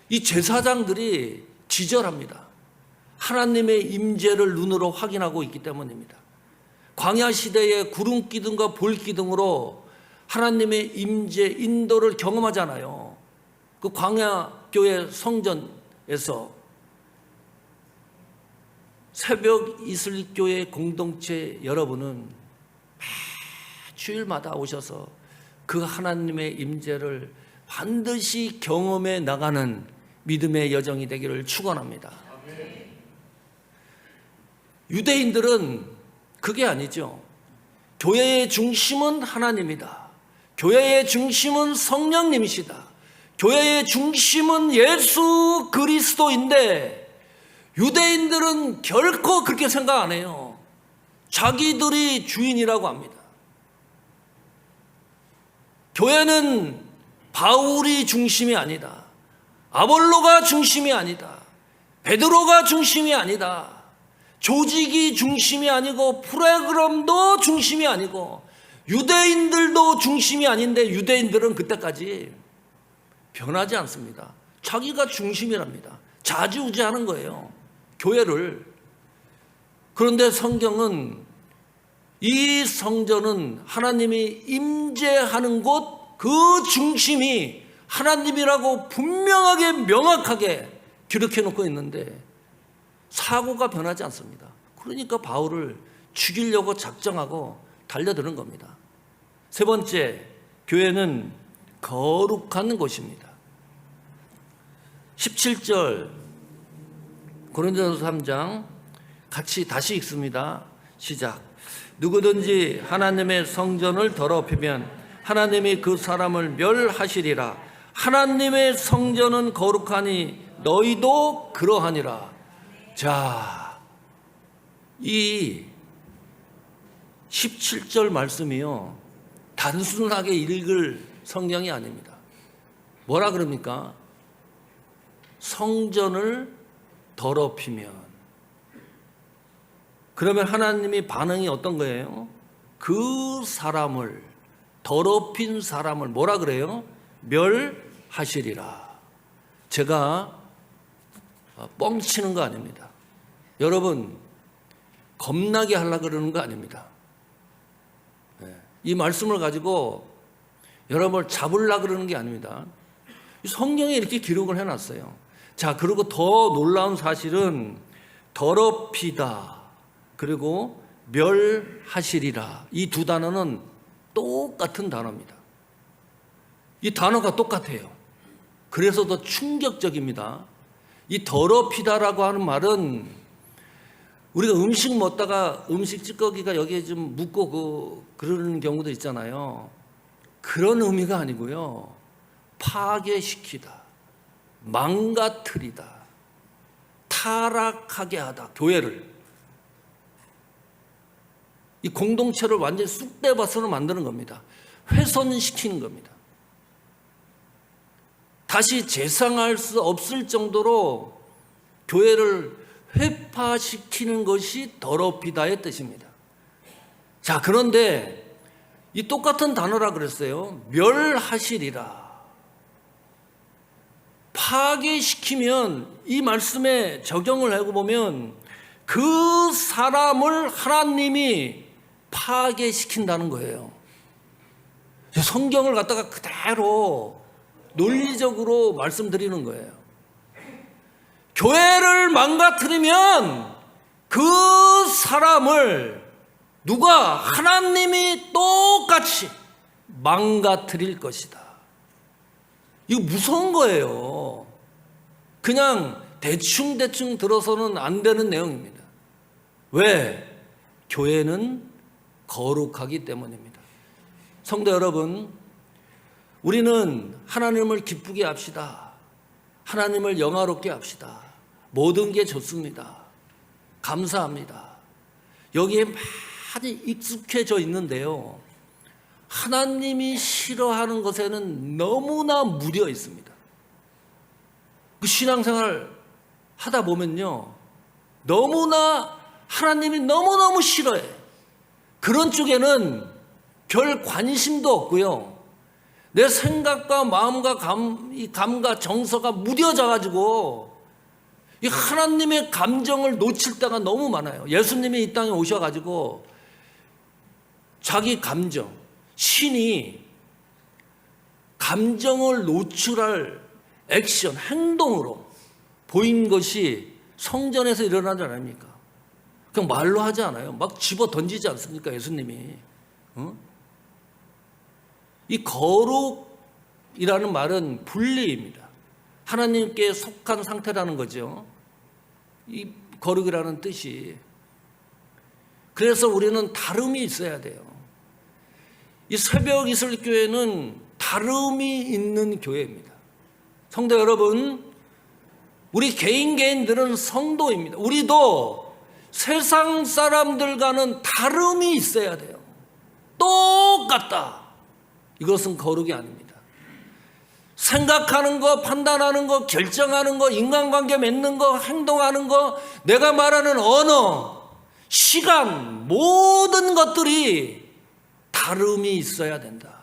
이 제사장들이 기절합니다. 하나님의 임재를 눈으로 확인하고 있기 때문입니다. 광야 시대의 구름 기둥과 불 기둥으로 하나님의 임재 인도를 경험하잖아요. 그 광야 교회 성전에서 새벽 이슬교회 공동체 여러분은 주일마다 오셔서 그 하나님의 임재를 반드시 경험해 나가는 믿음의 여정이 되기를 축원합니다. 유대인들은 그게 아니죠. 교회의 중심은 하나님이다. 교회의 중심은 성령님이시다. 교회의 중심은 예수 그리스도인데, 유대인들은 결코 그렇게 생각 안 해요. 자기들이 주인이라고 합니다. 교회는 바울이 중심이 아니다. 아볼로가 중심이 아니다. 베드로가 중심이 아니다. 조직이 중심이 아니고 프로그램도 중심이 아니고 유대인들도 중심이 아닌데, 유대인들은 그때까지 변하지 않습니다. 자기가 중심이랍니다. 좌지우지하는 거예요, 교회를. 그런데 성경은 이 성전은 하나님이 임재하는 곳, 그 중심이 하나님이라고 분명하게 명확하게 기록해 놓고 있는데 사고가 변하지 않습니다. 그러니까 바울을 죽이려고 작정하고 달려드는 겁니다. 세 번째, 교회는 거룩한 곳입니다. 17절 고린도전서 3장 같이 다시 읽습니다. 시작. 누구든지 하나님의 성전을 더럽히면 하나님이 그 사람을 멸하시리라. 하나님의 성전은 거룩하니 너희도 그러하니라. 자, 이 17절 말씀이요, 단순하게 읽을 성경이 아닙니다. 뭐라 그럽니까? 성전을 더럽히면. 그러면 하나님이 반응이 어떤 거예요? 그 사람을, 더럽힌 사람을 뭐라 그래요? 멸하시리라. 제가 뻥치는 거 아닙니다. 여러분, 겁나게 하려고 그러는 거 아닙니다. 이 말씀을 가지고 여러분을 잡으려 그러는 게 아닙니다. 성경에 이렇게 기록을 해놨어요. 자, 그리고 더 놀라운 사실은 더럽히다 그리고 멸하시리라, 이 두 단어는 똑같은 단어입니다. 이 단어가 똑같아요. 그래서 더 충격적입니다. 이 더럽히다라고 하는 말은 우리가 음식 먹다가 음식 찌꺼기가 여기에 좀 묻고 그러는 경우도 있잖아요. 그런 의미가 아니고요. 파괴시키다, 망가뜨리다, 타락하게 하다. 교회를, 이 공동체를 완전히 쑥대밭으로 만드는 겁니다. 훼손시키는 겁니다. 다시 재상할 수 없을 정도로 교회를 회파시키는 것이 더럽히다의 뜻입니다. 자, 그런데 이 똑같은 단어라 그랬어요. 멸하시리라. 파괴시키면, 이 말씀에 적용을 하고 보면 그 사람을 하나님이 파괴시킨다는 거예요. 성경을 갖다가 그대로 논리적으로 말씀드리는 거예요. 교회를 망가뜨리면 그 사람을 누가? 하나님이 똑같이 망가뜨릴 것이다. 이거 무서운 거예요. 그냥 대충 들어서는 안 되는 내용입니다. 왜? 교회는 거룩하기 때문입니다. 성도 여러분, 우리는 하나님을 기쁘게 합시다. 하나님을 영화롭게 합시다. 모든 게 좋습니다. 감사합니다. 여기에 많이 익숙해져 있는데요, 하나님이 싫어하는 것에는 너무나 무뎌 있습니다. 그 신앙생활 하다 보면요, 너무나 하나님이 너무너무 싫어해. 그런 쪽에는 별 관심도 없고요, 내 생각과 마음과 감과 정서가 무뎌져 가지고 이 하나님의 감정을 놓칠 때가 너무 많아요. 예수님이 이 땅에 오셔가지고 자기 감정, 신이 감정을 노출할 액션, 행동으로 보인 것이 성전에서 일어나지 않습니까? 그냥 말로 하지 않아요. 막 집어 던지지 않습니까, 예수님이? 이 거룩이라는 말은 분리입니다. 하나님께 속한 상태라는 거죠. 이 거룩이라는 뜻이. 그래서 우리는 다름이 있어야 돼요. 이 새벽 이슬교회는 다름이 있는 교회입니다. 성도 여러분, 우리 개인들은 성도입니다. 우리도 세상 사람들과는 다름이 있어야 돼요. 똑같다. 이것은 거룩이 아닙니다. 생각하는 거, 판단하는 거, 결정하는 거, 인간관계 맺는 거, 행동하는 거, 내가 말하는 언어, 시간, 모든 것들이 다름이 있어야 된다.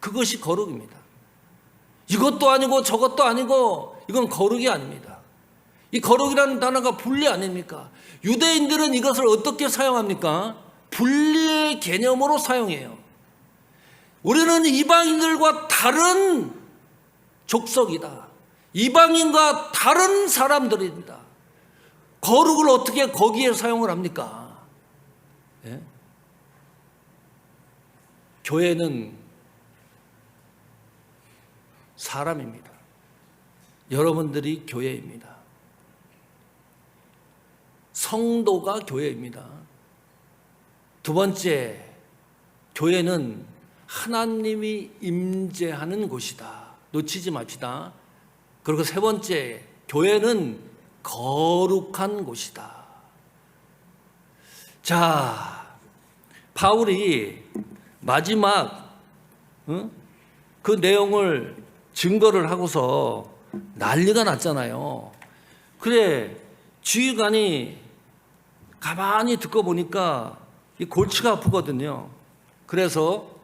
그것이 거룩입니다. 이것도 아니고 저것도 아니고 이건 거룩이 아닙니다. 이 거룩이라는 단어가 분리 아닙니까? 유대인들은 이것을 어떻게 사용합니까? 분리의 개념으로 사용해요. 우리는 이방인들과 다른 족속이다. 이방인과 다른 사람들입니다. 거룩을 어떻게 거기에 사용을 합니까? 예? 교회는 사람입니다. 여러분들이 교회입니다. 성도가 교회입니다. 두 번째, 교회는 하나님이 임재하는 곳이다. 놓치지 맙시다. 그리고 세 번째, 교회는 거룩한 곳이다. 자, 바울이 마지막 그 내용을 증거를 하고서 난리가 났잖아요. 그래, 지휘관이 가만히 듣고 보니까 이 골치가 아프거든요. 그래서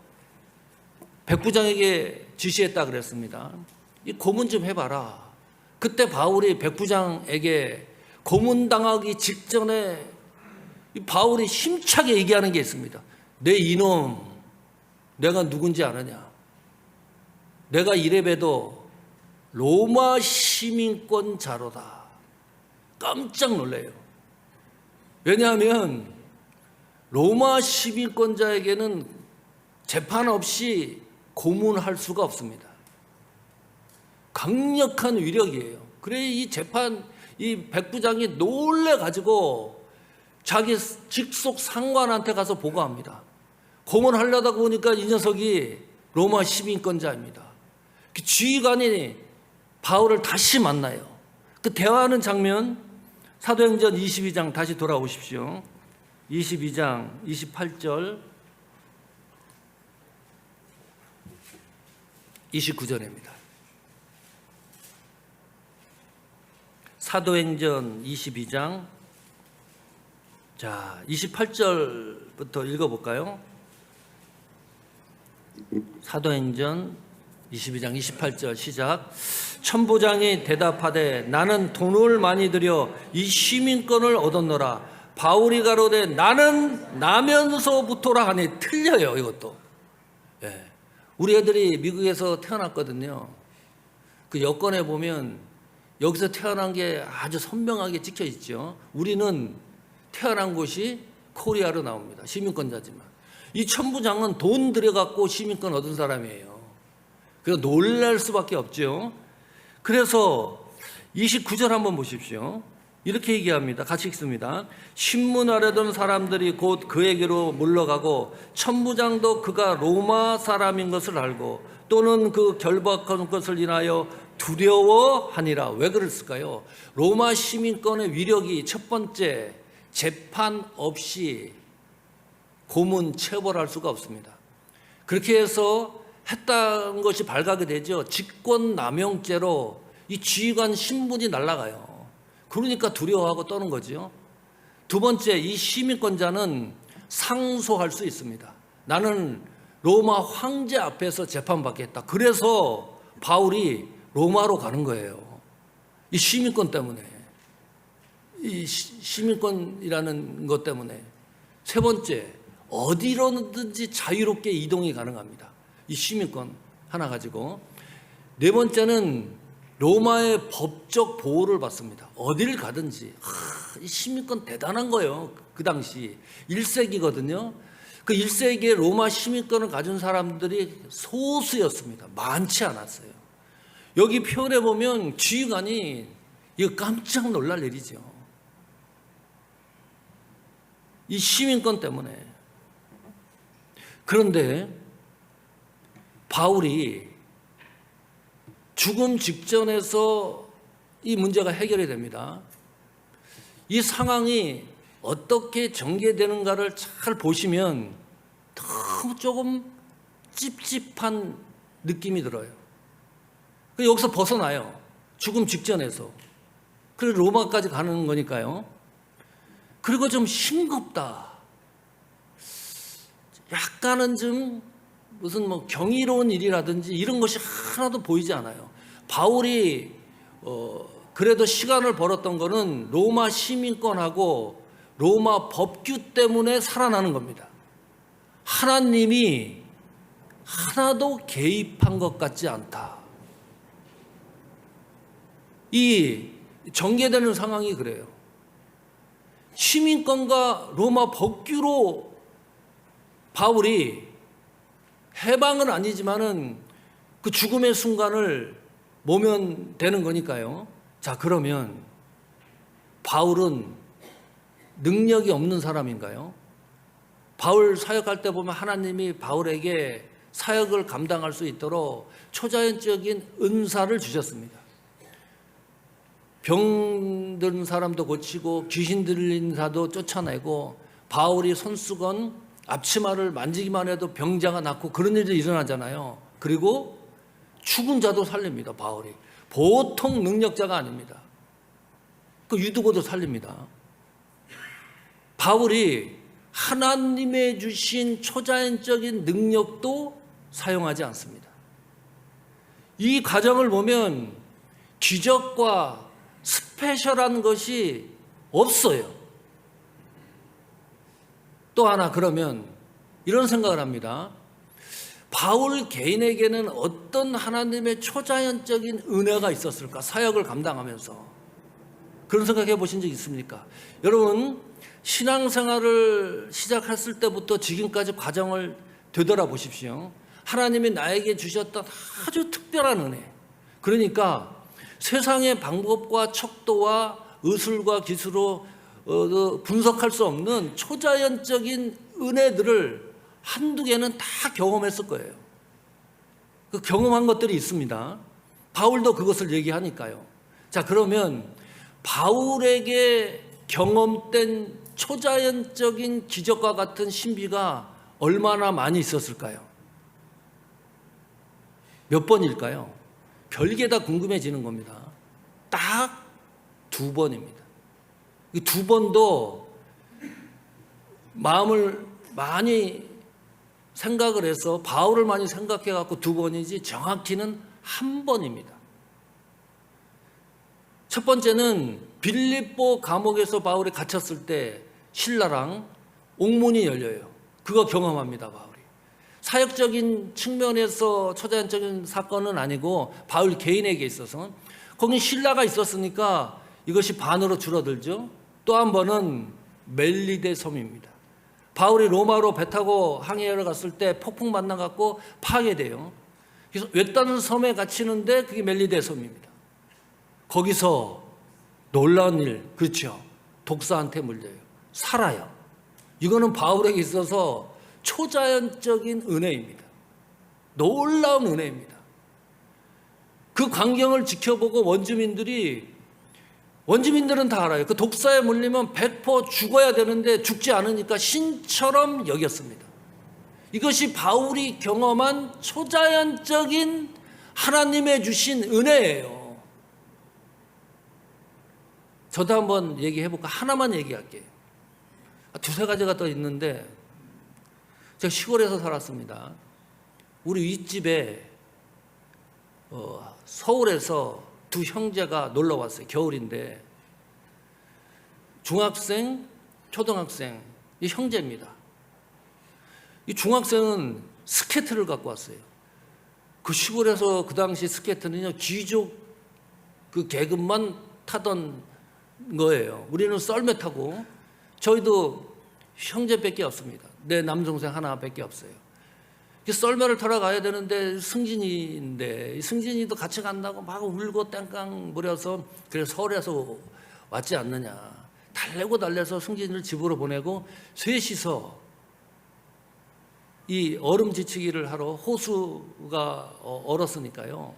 백부장에게 지시했다 그랬습니다. 이 고문 좀 해봐라. 그때 바울이 백부장에게 고문당하기 직전에 이 바울이 힘차게 얘기하는 게 있습니다. 내 이놈, 내가 누군지 아느냐? 내가 이래봬도 로마 시민권자로다. 깜짝 놀래요. 왜냐하면 로마 시민권자에게는 재판 없이 고문할 수가 없습니다. 강력한 위력이에요. 그래 이 백부장이 놀래가지고 자기 직속 상관한테 가서 보고합니다. 고문하려다 보니까 이 녀석이 로마 시민권자입니다. 그 지휘관이 바울을 다시 만나요. 그 대화하는 장면 사도행전 22장 다시 돌아오십시오. 22장 28절 29절입니다. 사도행전 22장 자 28절부터 읽어볼까요? 사도행전 22장 28절 시작. 천부장이 대답하되 나는 돈을 많이 들여 이 시민권을 얻었노라. 바울이 가로되 나는 나면서부터라 하니 틀려요. 이것도 예. 우리 애들이 미국에서 태어났거든요. 그 여권에 보면 여기서 태어난 게 아주 선명하게 찍혀 있죠. 우리는 태어난 곳이 코리아로 나옵니다. 시민권자지만 이 천부장은 돈 들여갖고 시민권 얻은 사람이에요. 그래서 놀랄 수밖에 없죠. 그래서 29절 한번 보십시오. 이렇게 얘기합니다. 같이 읽습니다. 신문하려던 사람들이 곧 그에게로 물러가고 천부장도 그가 로마 사람인 것을 알고 또는 그 결박한 것을 인하여 두려워하니라. 왜 그랬을까요? 로마 시민권의 위력이 첫 번째 재판 없이 고문 체벌할 수가 없습니다. 그렇게 해서 했다는 것이 발각이 되죠. 직권남용죄로 이 지휘관 신분이 날아가요. 그러니까 두려워하고 떠는 거죠. 두 번째, 이 시민권자는 상소할 수 있습니다. 나는 로마 황제 앞에서 재판받겠다. 그래서 바울이 로마로 가는 거예요. 이 시민권 때문에. 이 시민권이라는 것 때문에. 세 번째, 어디로든지 자유롭게 이동이 가능합니다. 이 시민권 하나 가지고. 네 번째는 로마의 법적 보호를 받습니다. 어딜 가든지. 이 시민권 대단한 거예요. 그 당시 1세기거든요. 그 1세기에 로마 시민권을 가진 사람들이 소수였습니다. 많지 않았어요. 여기 표현해 보면 지휘관이 이거 깜짝 놀랄 일이죠. 이 시민권 때문에. 그런데 바울이 죽음 직전에서 이 문제가 해결이 됩니다. 이 상황이 어떻게 전개되는가를 잘 보시면 너무 조금 찝찝한 느낌이 들어요. 여기서 벗어나요. 죽음 직전에서. 그리고 로마까지 가는 거니까요. 그리고 좀 싱겁다. 약간은 좀 무슨 뭐 경이로운 일이라든지 이런 것이 하나도 보이지 않아요. 바울이 그래도 시간을 벌었던 거는 로마 시민권하고 로마 법규 때문에 살아나는 겁니다. 하나님이 하나도 개입한 것 같지 않다. 이 전개되는 상황이 그래요. 시민권과 로마 법규로 바울이 해방은 아니지만은 그 죽음의 순간을 모면되는 거니까요. 자, 그러면 바울은 능력이 없는 사람인가요? 바울 사역할 때 보면 하나님이 바울에게 사역을 감당할 수 있도록 초자연적인 은사를 주셨습니다. 병든 사람도 고치고 귀신 들린 자도 쫓아내고 바울이 손수건 앞치마를 만지기만 해도 병자가 낫고 그런 일이 일어나잖아요. 그리고 죽은 자도 살립니다. 바울이. 보통 능력자가 아닙니다. 그 유두고도 살립니다. 바울이 하나님의 주신 초자연적인 능력도 사용하지 않습니다. 이 과정을 보면 기적과 스페셜한 것이 없어요. 또 하나 그러면 이런 생각을 합니다. 바울 개인에게는 어떤 하나님의 초자연적인 은혜가 있었을까? 사역을 감당하면서. 그런 생각해 보신 적 있습니까? 여러분, 신앙생활을 시작했을 때부터 지금까지 과정을 되돌아보십시오. 하나님이 나에게 주셨던 아주 특별한 은혜. 그러니까 세상의 방법과 척도와 의술과 기술로 분석할 수 없는 초자연적인 은혜들을 한두 개는 다 경험했을 거예요. 그 경험한 것들이 있습니다. 바울도 그것을 얘기하니까요. 자, 그러면 바울에게 경험된 초자연적인 기적과 같은 신비가 얼마나 많이 있었을까요? 몇 번일까요? 별게 다 궁금해지는 겁니다. 딱 2번입니다. 이 2번도 마음을 많이 생각을 해서 바울을 많이 생각해 갖고 2번이지 정확히는 1번입니다. 첫 번째는 빌립보 감옥에서 바울이 갇혔을 때 신라랑 옥문이 열려요. 그거 경험합니다, 바울이. 사역적인 측면에서 초자연적인 사건은 아니고 바울 개인에게 있어서 거기 신라가 있었으니까 이것이 반으로 줄어들죠. 또 한 번은 멜리데 섬입니다. 바울이 로마로 배 타고 항해하러 갔을 때 폭풍 만나갖고 파괴돼요. 그래서 외딴 섬에 갇히는데 그게 멜리데 섬입니다. 거기서 놀라운 일, 그렇죠. 독사한테 물려요. 살아요. 이거는 바울에게 있어서 초자연적인 은혜입니다. 놀라운 은혜입니다. 그 광경을 지켜보고 원주민들은 다 알아요. 그 독사에 물리면 100% 죽어야 되는데 죽지 않으니까 신처럼 여겼습니다. 이것이 바울이 경험한 초자연적인 하나님의 주신 은혜예요. 저도 한번 얘기해볼까? 하나만 얘기할게요. 2-3가지가 더 있는데 제가 시골에서 살았습니다. 우리 윗집에 서울에서 2 형제가 놀러 왔어요. 겨울인데 중학생, 초등학생, 이 형제입니다. 이 중학생은 스케이트를 갖고 왔어요. 그 시골에서 그 당시 스케이트는요, 귀족 그 계급만 타던 거예요. 우리는 썰매 타고, 저희도 형제밖에 없습니다. 내 남동생 하나밖에 없어요. 썰매를 타러 가야 되는데 승진이인데 승진이도 같이 간다고 막 울고 땡깡 부려서 그래서 서울에서 왔지 않느냐. 달래서 승진이를 집으로 보내고 셋이서 이 얼음 지치기를 하러 호수가 얼었으니까요.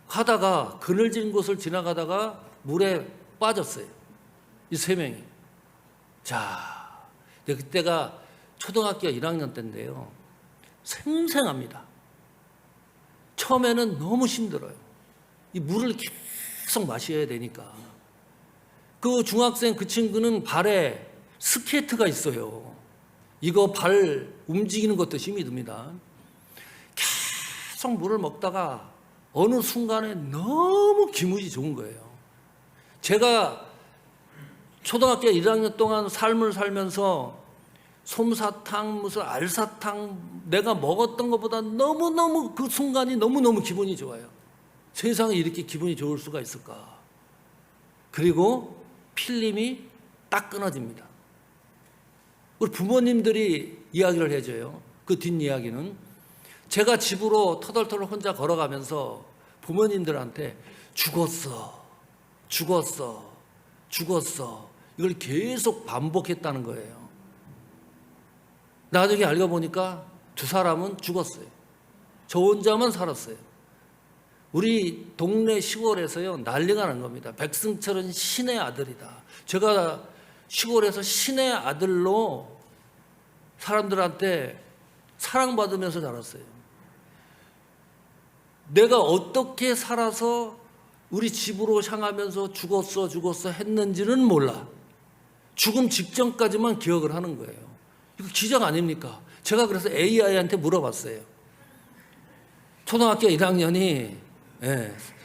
가다가 그늘진 곳을 지나가다가 물에 빠졌어요. 이 3명이. 자, 그때가 초등학교 1학년 때인데요. 생생합니다. 처음에는 너무 힘들어요. 이 물을 계속 마셔야 되니까. 그 중학생 그 친구는 발에 스케이트가 있어요. 이거 발 움직이는 것도 힘이 듭니다. 계속 물을 먹다가 어느 순간에 너무 기분이 좋은 거예요. 제가 초등학교 1학년 동안 삶을 살면서 솜사탕, 무슨 알사탕 내가 먹었던 것보다 너무너무 그 순간이 너무너무 기분이 좋아요. 세상에 이렇게 기분이 좋을 수가 있을까. 그리고 필름이 딱 끊어집니다. 우리 부모님들이 이야기를 해줘요. 그 뒷이야기는 제가 집으로 터덜터덜 혼자 걸어가면서 부모님들한테 죽었어 이걸 계속 반복했다는 거예요. 나중에 알고 보니까 2 사람은 죽었어요. 저 혼자만 살았어요. 우리 동네 시골에서요, 난리가 난 겁니다. 백승철은 신의 아들이다. 제가 시골에서 신의 아들로 사람들한테 사랑받으면서 자랐어요. 내가 어떻게 살아서 우리 집으로 향하면서 죽었어 했는지는 몰라. 죽음 직전까지만 기억을 하는 거예요. 이거 기적 아닙니까? 제가 그래서 AI한테 물어봤어요. 초등학교 1학년이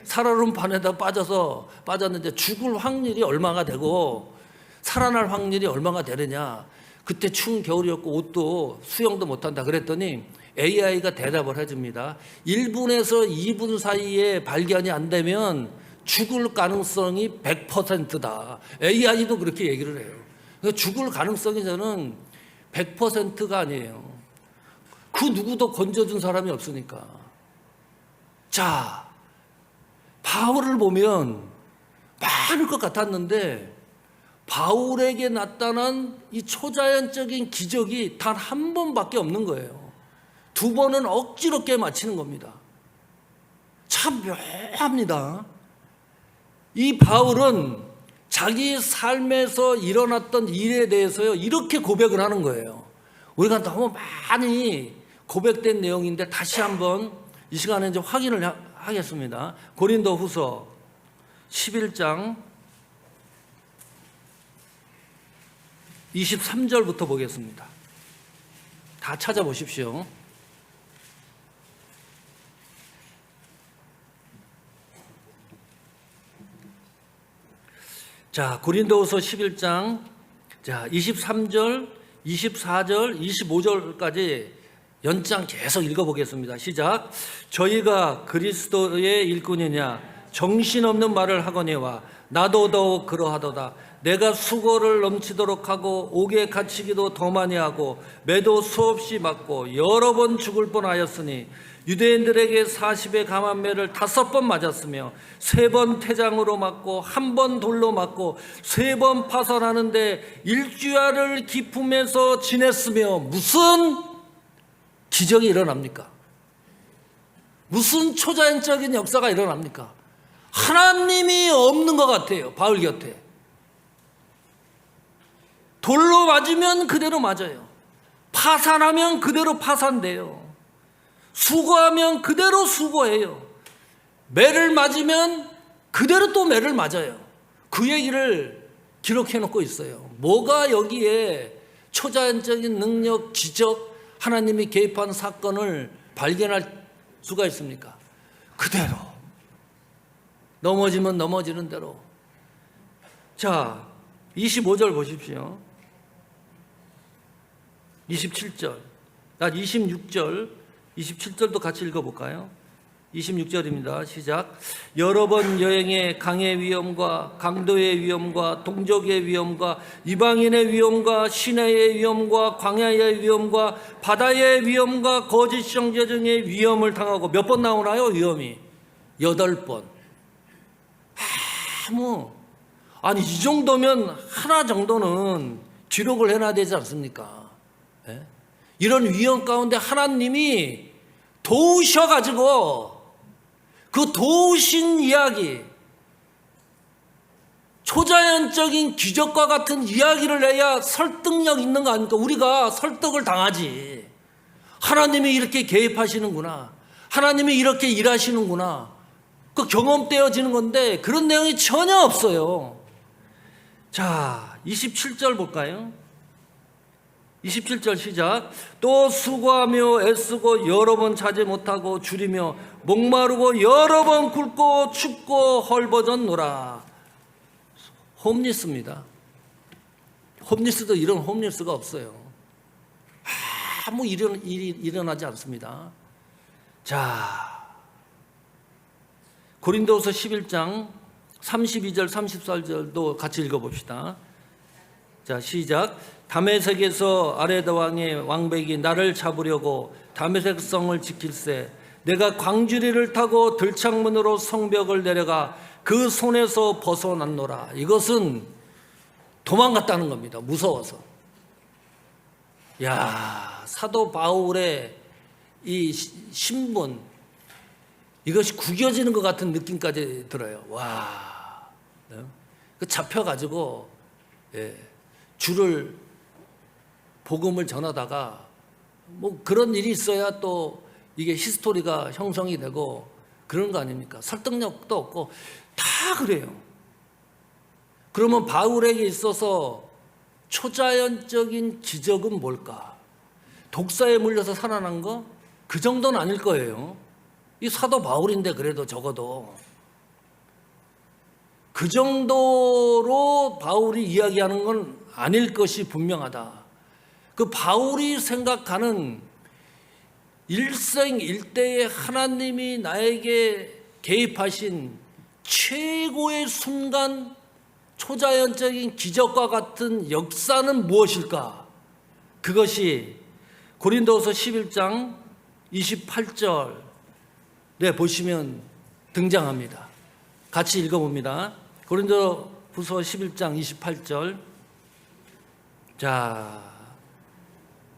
살얼음 판에다 빠졌는데 죽을 확률이 얼마가 되고 살아날 확률이 얼마가 되느냐. 그때 추운 겨울이었고 옷도 수영도 못한다 그랬더니 AI가 대답을 해줍니다. 1분에서 2분 사이에 발견이 안 되면 죽을 가능성이 100%다. AI도 그렇게 얘기를 해요. 그러니까 죽을 가능성이 저는 100%가 아니에요. 그 누구도 건져준 사람이 없으니까. 자, 바울을 보면 많을 것 같았는데 바울에게 나타난 이 초자연적인 기적이 단 한 번밖에 없는 거예요. 두 번은 억지로 깨맞히는 겁니다. 참 묘합니다. 이 바울은 자기 삶에서 일어났던 일에 대해서요 이렇게 고백을 하는 거예요. 우리가 너무 많이 고백된 내용인데 다시 한번 이 시간에 이제 확인을 하겠습니다. 고린도후서 11장 23절부터 보겠습니다. 다 찾아보십시오. 자, 고린도후서 11장 23절, 24절, 25절까지 연장 계속 읽어보겠습니다. 시작. 저희가 그리스도의 일꾼이냐 정신없는 말을 하거니와 나도 더욱 그러하도다. 내가 수고를 넘치도록 하고 옥에 갇히기도 더 많이 하고 매도 수없이 맞고 여러 번 죽을 뻔하였으니 유대인들에게 40의 감한 매를 5번 맞았으며 3번 태장으로 맞고 1번 돌로 맞고 3번 파선하는데 일주야를 기품에서 지냈으며 무슨 기적이 일어납니까? 무슨 초자연적인 역사가 일어납니까? 하나님이 없는 것 같아요. 바울 곁에. 돌로 맞으면 그대로 맞아요. 파산하면 그대로 파산돼요. 수고하면 그대로 수고해요. 매를 맞으면 그대로 또 매를 맞아요. 그 얘기를 기록해 놓고 있어요. 뭐가 여기에 초자연적인 능력, 기적, 하나님이 개입한 사건을 발견할 수가 있습니까? 그대로. 넘어지면 넘어지는 대로. 자, 25절 보십시오. 27절, 26절, 27절도 같이 읽어볼까요? 26절입니다. 시작. 여러 번 여행에 강의 위험과 강도의 위험과 동족의 위험과 이방인의 위험과 시내의 위험과 광야의 위험과 바다의 위험과 거짓 형제 등의 위험을 당하고 몇 번 나오나요? 위험이 8번. 아니 이 정도면 하나 정도는 기록을 해놔야 되지 않습니까? 예? 이런 위험 가운데 하나님이 도우셔가지고 그 도우신 이야기, 초자연적인 기적과 같은 이야기를 해야 설득력 있는 거 아닙니까? 우리가 설득을 당하지. 하나님이 이렇게 개입하시는구나, 하나님이 이렇게 일하시는구나, 그 경험되어지는 건데 그런 내용이 전혀 없어요. 자, 27절 볼까요? 27절 시작. 또 수고하며 애쓰고 여러 번 자지 못하고 줄이며 목마르고 여러 번 굶고 춥고 헐벗었노라. 홈리스입니다. 홈리스도 이런 홈리스가 없어요. 아무 일이 일어나지 않습니다. 자, 고린도후서 11장 32절 34절도 같이 읽어봅시다. 자, 시작. 다메섹에서 아레다 왕의 왕백이 나를 잡으려고 다메섹 성을 지킬세 내가 광주리를 타고 들창문으로 성벽을 내려가 그 손에서 벗어났노라. 이것은 도망갔다는 겁니다. 무서워서. 야, 사도 바울의 이 신분, 이것이 구겨지는 것 같은 느낌까지 들어요. 와, 그 잡혀가지고 줄을 복음을 전하다가 뭐 그런 일이 있어야 또 이게 히스토리가 형성이 되고 그런 거 아닙니까? 설득력도 없고 다 그래요. 그러면 바울에게 있어서 초자연적인 기적은 뭘까? 독사에 물려서 살아난 거? 그 정도는 아닐 거예요. 이 사도 바울인데 그래도 적어도 그 정도로 바울이 이야기하는 건 아닐 것이 분명하다. 그 바울이 생각하는 일생일대에 하나님이 나에게 개입하신 최고의 순간, 초자연적인 기적과 같은 역사는 무엇일까? 그것이 고린도후서 11장 28절에 보시면 등장합니다. 같이 읽어봅니다. 고린도후서 11장 28절. 자,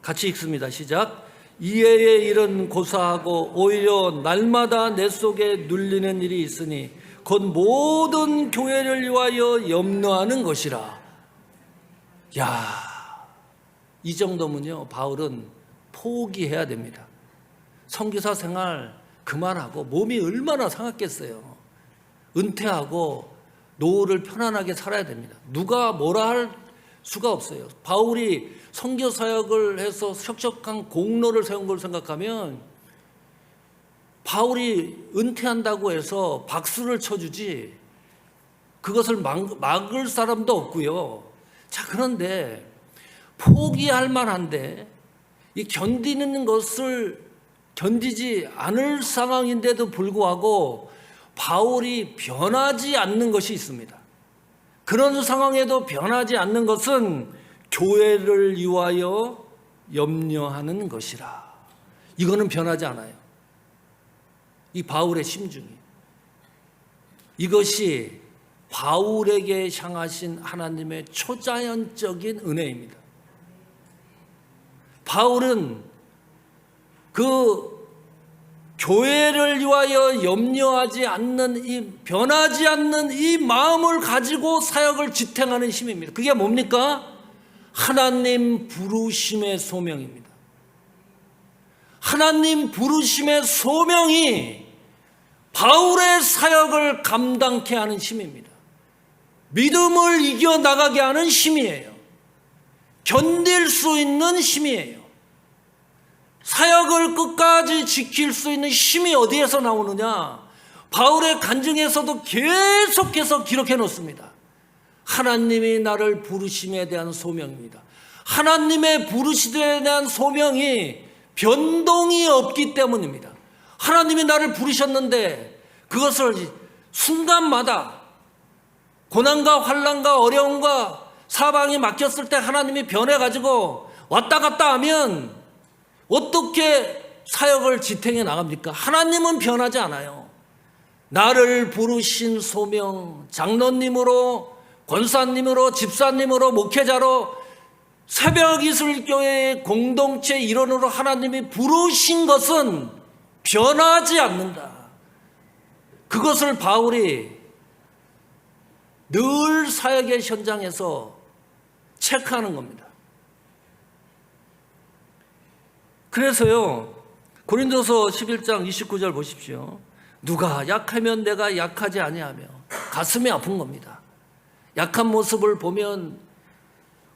같이 읽습니다. 시작. 이해의 일은 고사하고 오히려 날마다 내 속에 눌리는 일이 있으니 곧 모든 교회를 위하여 염려하는 것이라. 야, 이 정도면요 바울은 포기해야 됩니다. 선교사 생활 그만하고 몸이 얼마나 상했겠어요. 은퇴하고 노후를 편안하게 살아야 됩니다. 누가 뭐라 할 수가 없어요. 바울이 선교 사역을 해서 척척한 공로를 세운 걸 생각하면 바울이 은퇴한다고 해서 박수를 쳐주지 그것을 막을 사람도 없고요. 자, 그런데 포기할 만한데 이 견디는 것을 견디지 않을 상황인데도 불구하고 바울이 변하지 않는 것이 있습니다. 그런 상황에도 변하지 않는 것은 교회를 위하여 염려하는 것이라. 이거는 변하지 않아요. 이 바울의 심중이. 이것이 바울에게 향하신 하나님의 초자연적인 은혜입니다. 바울은 그 교회를 위하여 염려하지 않는 이 변하지 않는 이 마음을 가지고 사역을 지탱하는 힘입니다. 그게 뭡니까? 하나님 부르심의 소명입니다. 하나님 부르심의 소명이 바울의 사역을 감당케 하는 힘입니다. 믿음을 이겨나가게 하는 힘이에요. 견딜 수 있는 힘이에요. 사역을 끝까지 지킬 수 있는 힘이 어디에서 나오느냐? 바울의 간증에서도 계속해서 기록해 놓습니다. 하나님이 나를 부르심에 대한 소명입니다. 하나님의 부르심에 대한 소명이 변동이 없기 때문입니다. 하나님이 나를 부르셨는데 그것을 순간마다 고난과 환난과 어려움과 사방이 막혔을 때 하나님이 변해가지고 왔다 갔다 하면 어떻게 사역을 지탱해 나갑니까? 하나님은 변하지 않아요. 나를 부르신 소명, 장로님으로, 권사님으로, 집사님으로, 목회자로, 새벽이슬교회의 공동체 일원으로 하나님이 부르신 것은 변하지 않는다. 그것을 바울이 늘 사역의 현장에서 체크하는 겁니다. 그래서요, 고린도서 11장 29절 보십시오. 누가 약하면 내가 약하지 아니하며 가슴이 아픈 겁니다. 약한 모습을 보면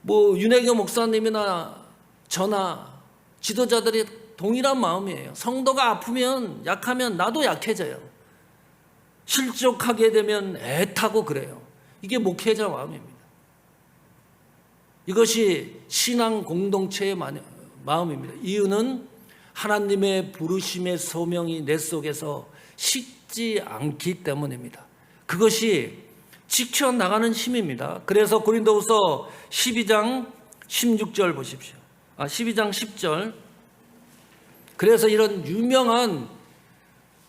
뭐 윤혜교 목사님이나 저나 지도자들이 동일한 마음이에요. 성도가 아프면 약하면 나도 약해져요. 실족하게 되면 애타고 그래요. 이게 목회자 마음입니다. 이것이 신앙 공동체의 마음입니다. 이유는 하나님의 부르심의 소명이 내 속에서 식지 않기 때문입니다. 그것이 지켜나가는 힘입니다. 그래서 고린도후서 12장 16절 보십시오. 12장 10절. 그래서 이런 유명한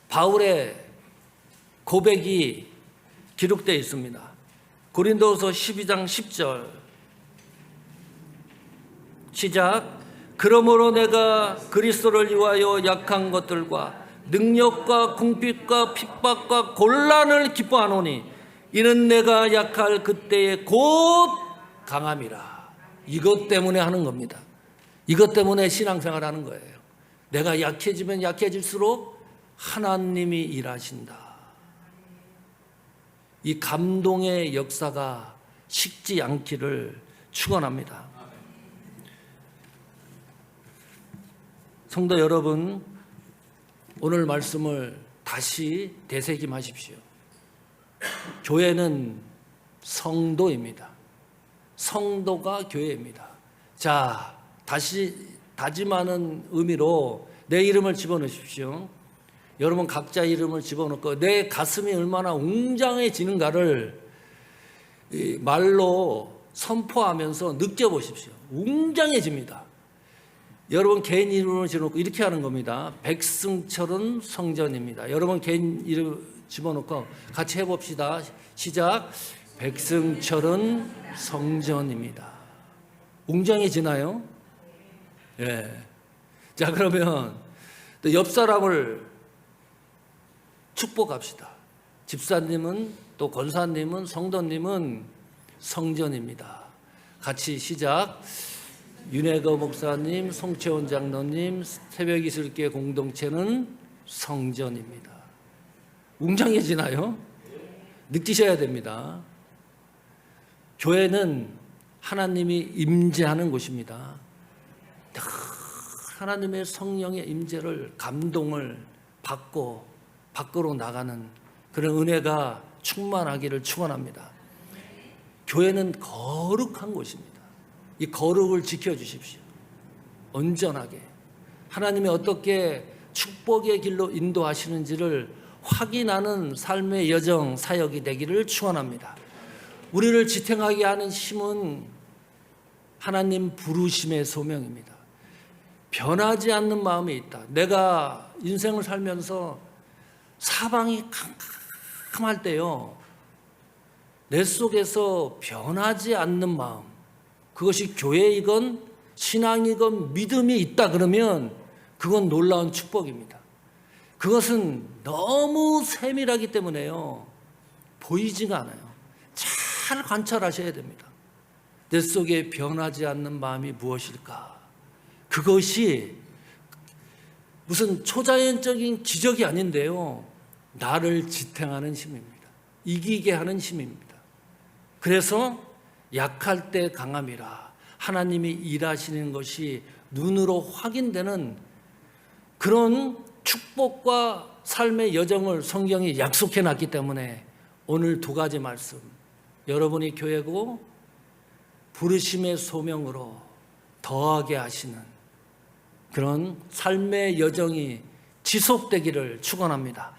바울의 고백이 기록되어 있습니다. 고린도후서 12장 10절. 시작. 그러므로 내가 그리스도를 위하여 약한 것들과 능력과 궁핍과 핍박과 곤란을 기뻐하노니 이는 내가 약할 그때에 곧 강함이라. 이것 때문에 하는 겁니다. 이것 때문에 신앙생활 하는 거예요. 내가 약해지면 약해질수록 하나님이 일하신다. 이 감동의 역사가 식지 않기를 축원합니다. 성도 여러분, 오늘 말씀을 다시 되새김하십시오. 교회는 성도입니다. 성도가 교회입니다. 자, 다시 다짐하는 의미로 내 이름을 집어넣으십시오. 여러분 각자 이름을 집어넣고 내 가슴이 얼마나 웅장해지는가를 말로 선포하면서 느껴보십시오. 웅장해집니다. 여러분 개인 이름을 집어넣고 이렇게 하는 겁니다. 백승철은 성전입니다. 여러분 개인 이름 집어넣고 같이 해봅시다. 시작. 백승철은 성전입니다. 웅장해지나요? 예. 자, 그러면 또 옆 사람을 축복합시다. 집사님은 또 권사님은 성도님은 성전입니다. 같이 시작. 윤혜거 목사님, 송채원 장로님, 새벽이슬교회 공동체는 성전입니다. 웅장해지나요? 느끼셔야 됩니다. 교회는 하나님이 임재하는 곳입니다. 하나님의 성령의 임재를 감동을 받고 밖으로 나가는 그런 은혜가 충만하기를 축원합니다. 교회는 거룩한 곳입니다. 이 거룩을 지켜주십시오. 온전하게 하나님이 어떻게 축복의 길로 인도하시는지를 확인하는 삶의 여정 사역이 되기를 축원합니다. 우리를 지탱하게 하는 힘은 하나님 부르심의 소명입니다. 변하지 않는 마음이 있다. 내가 인생을 살면서 사방이 캄캄할 때요, 내 속에서 변하지 않는 마음, 그것이 교회이건 신앙이건 믿음이 있다 그러면 그건 놀라운 축복입니다. 그것은 너무 세밀하기 때문에요, 보이지가 않아요. 잘 관찰하셔야 됩니다. 내 속에 변하지 않는 마음이 무엇일까? 그것이 무슨 초자연적인 기적이 아닌데요, 나를 지탱하는 힘입니다. 이기게 하는 힘입니다. 그래서 약할 때 강함이라 하나님이 일하시는 것이 눈으로 확인되는 그런 축복과 삶의 여정을 성경이 약속해 놨기 때문에 오늘 두 가지 말씀, 여러분이 교회고 부르심의 소명으로 더하게 하시는 그런 삶의 여정이 지속되기를 축원합니다.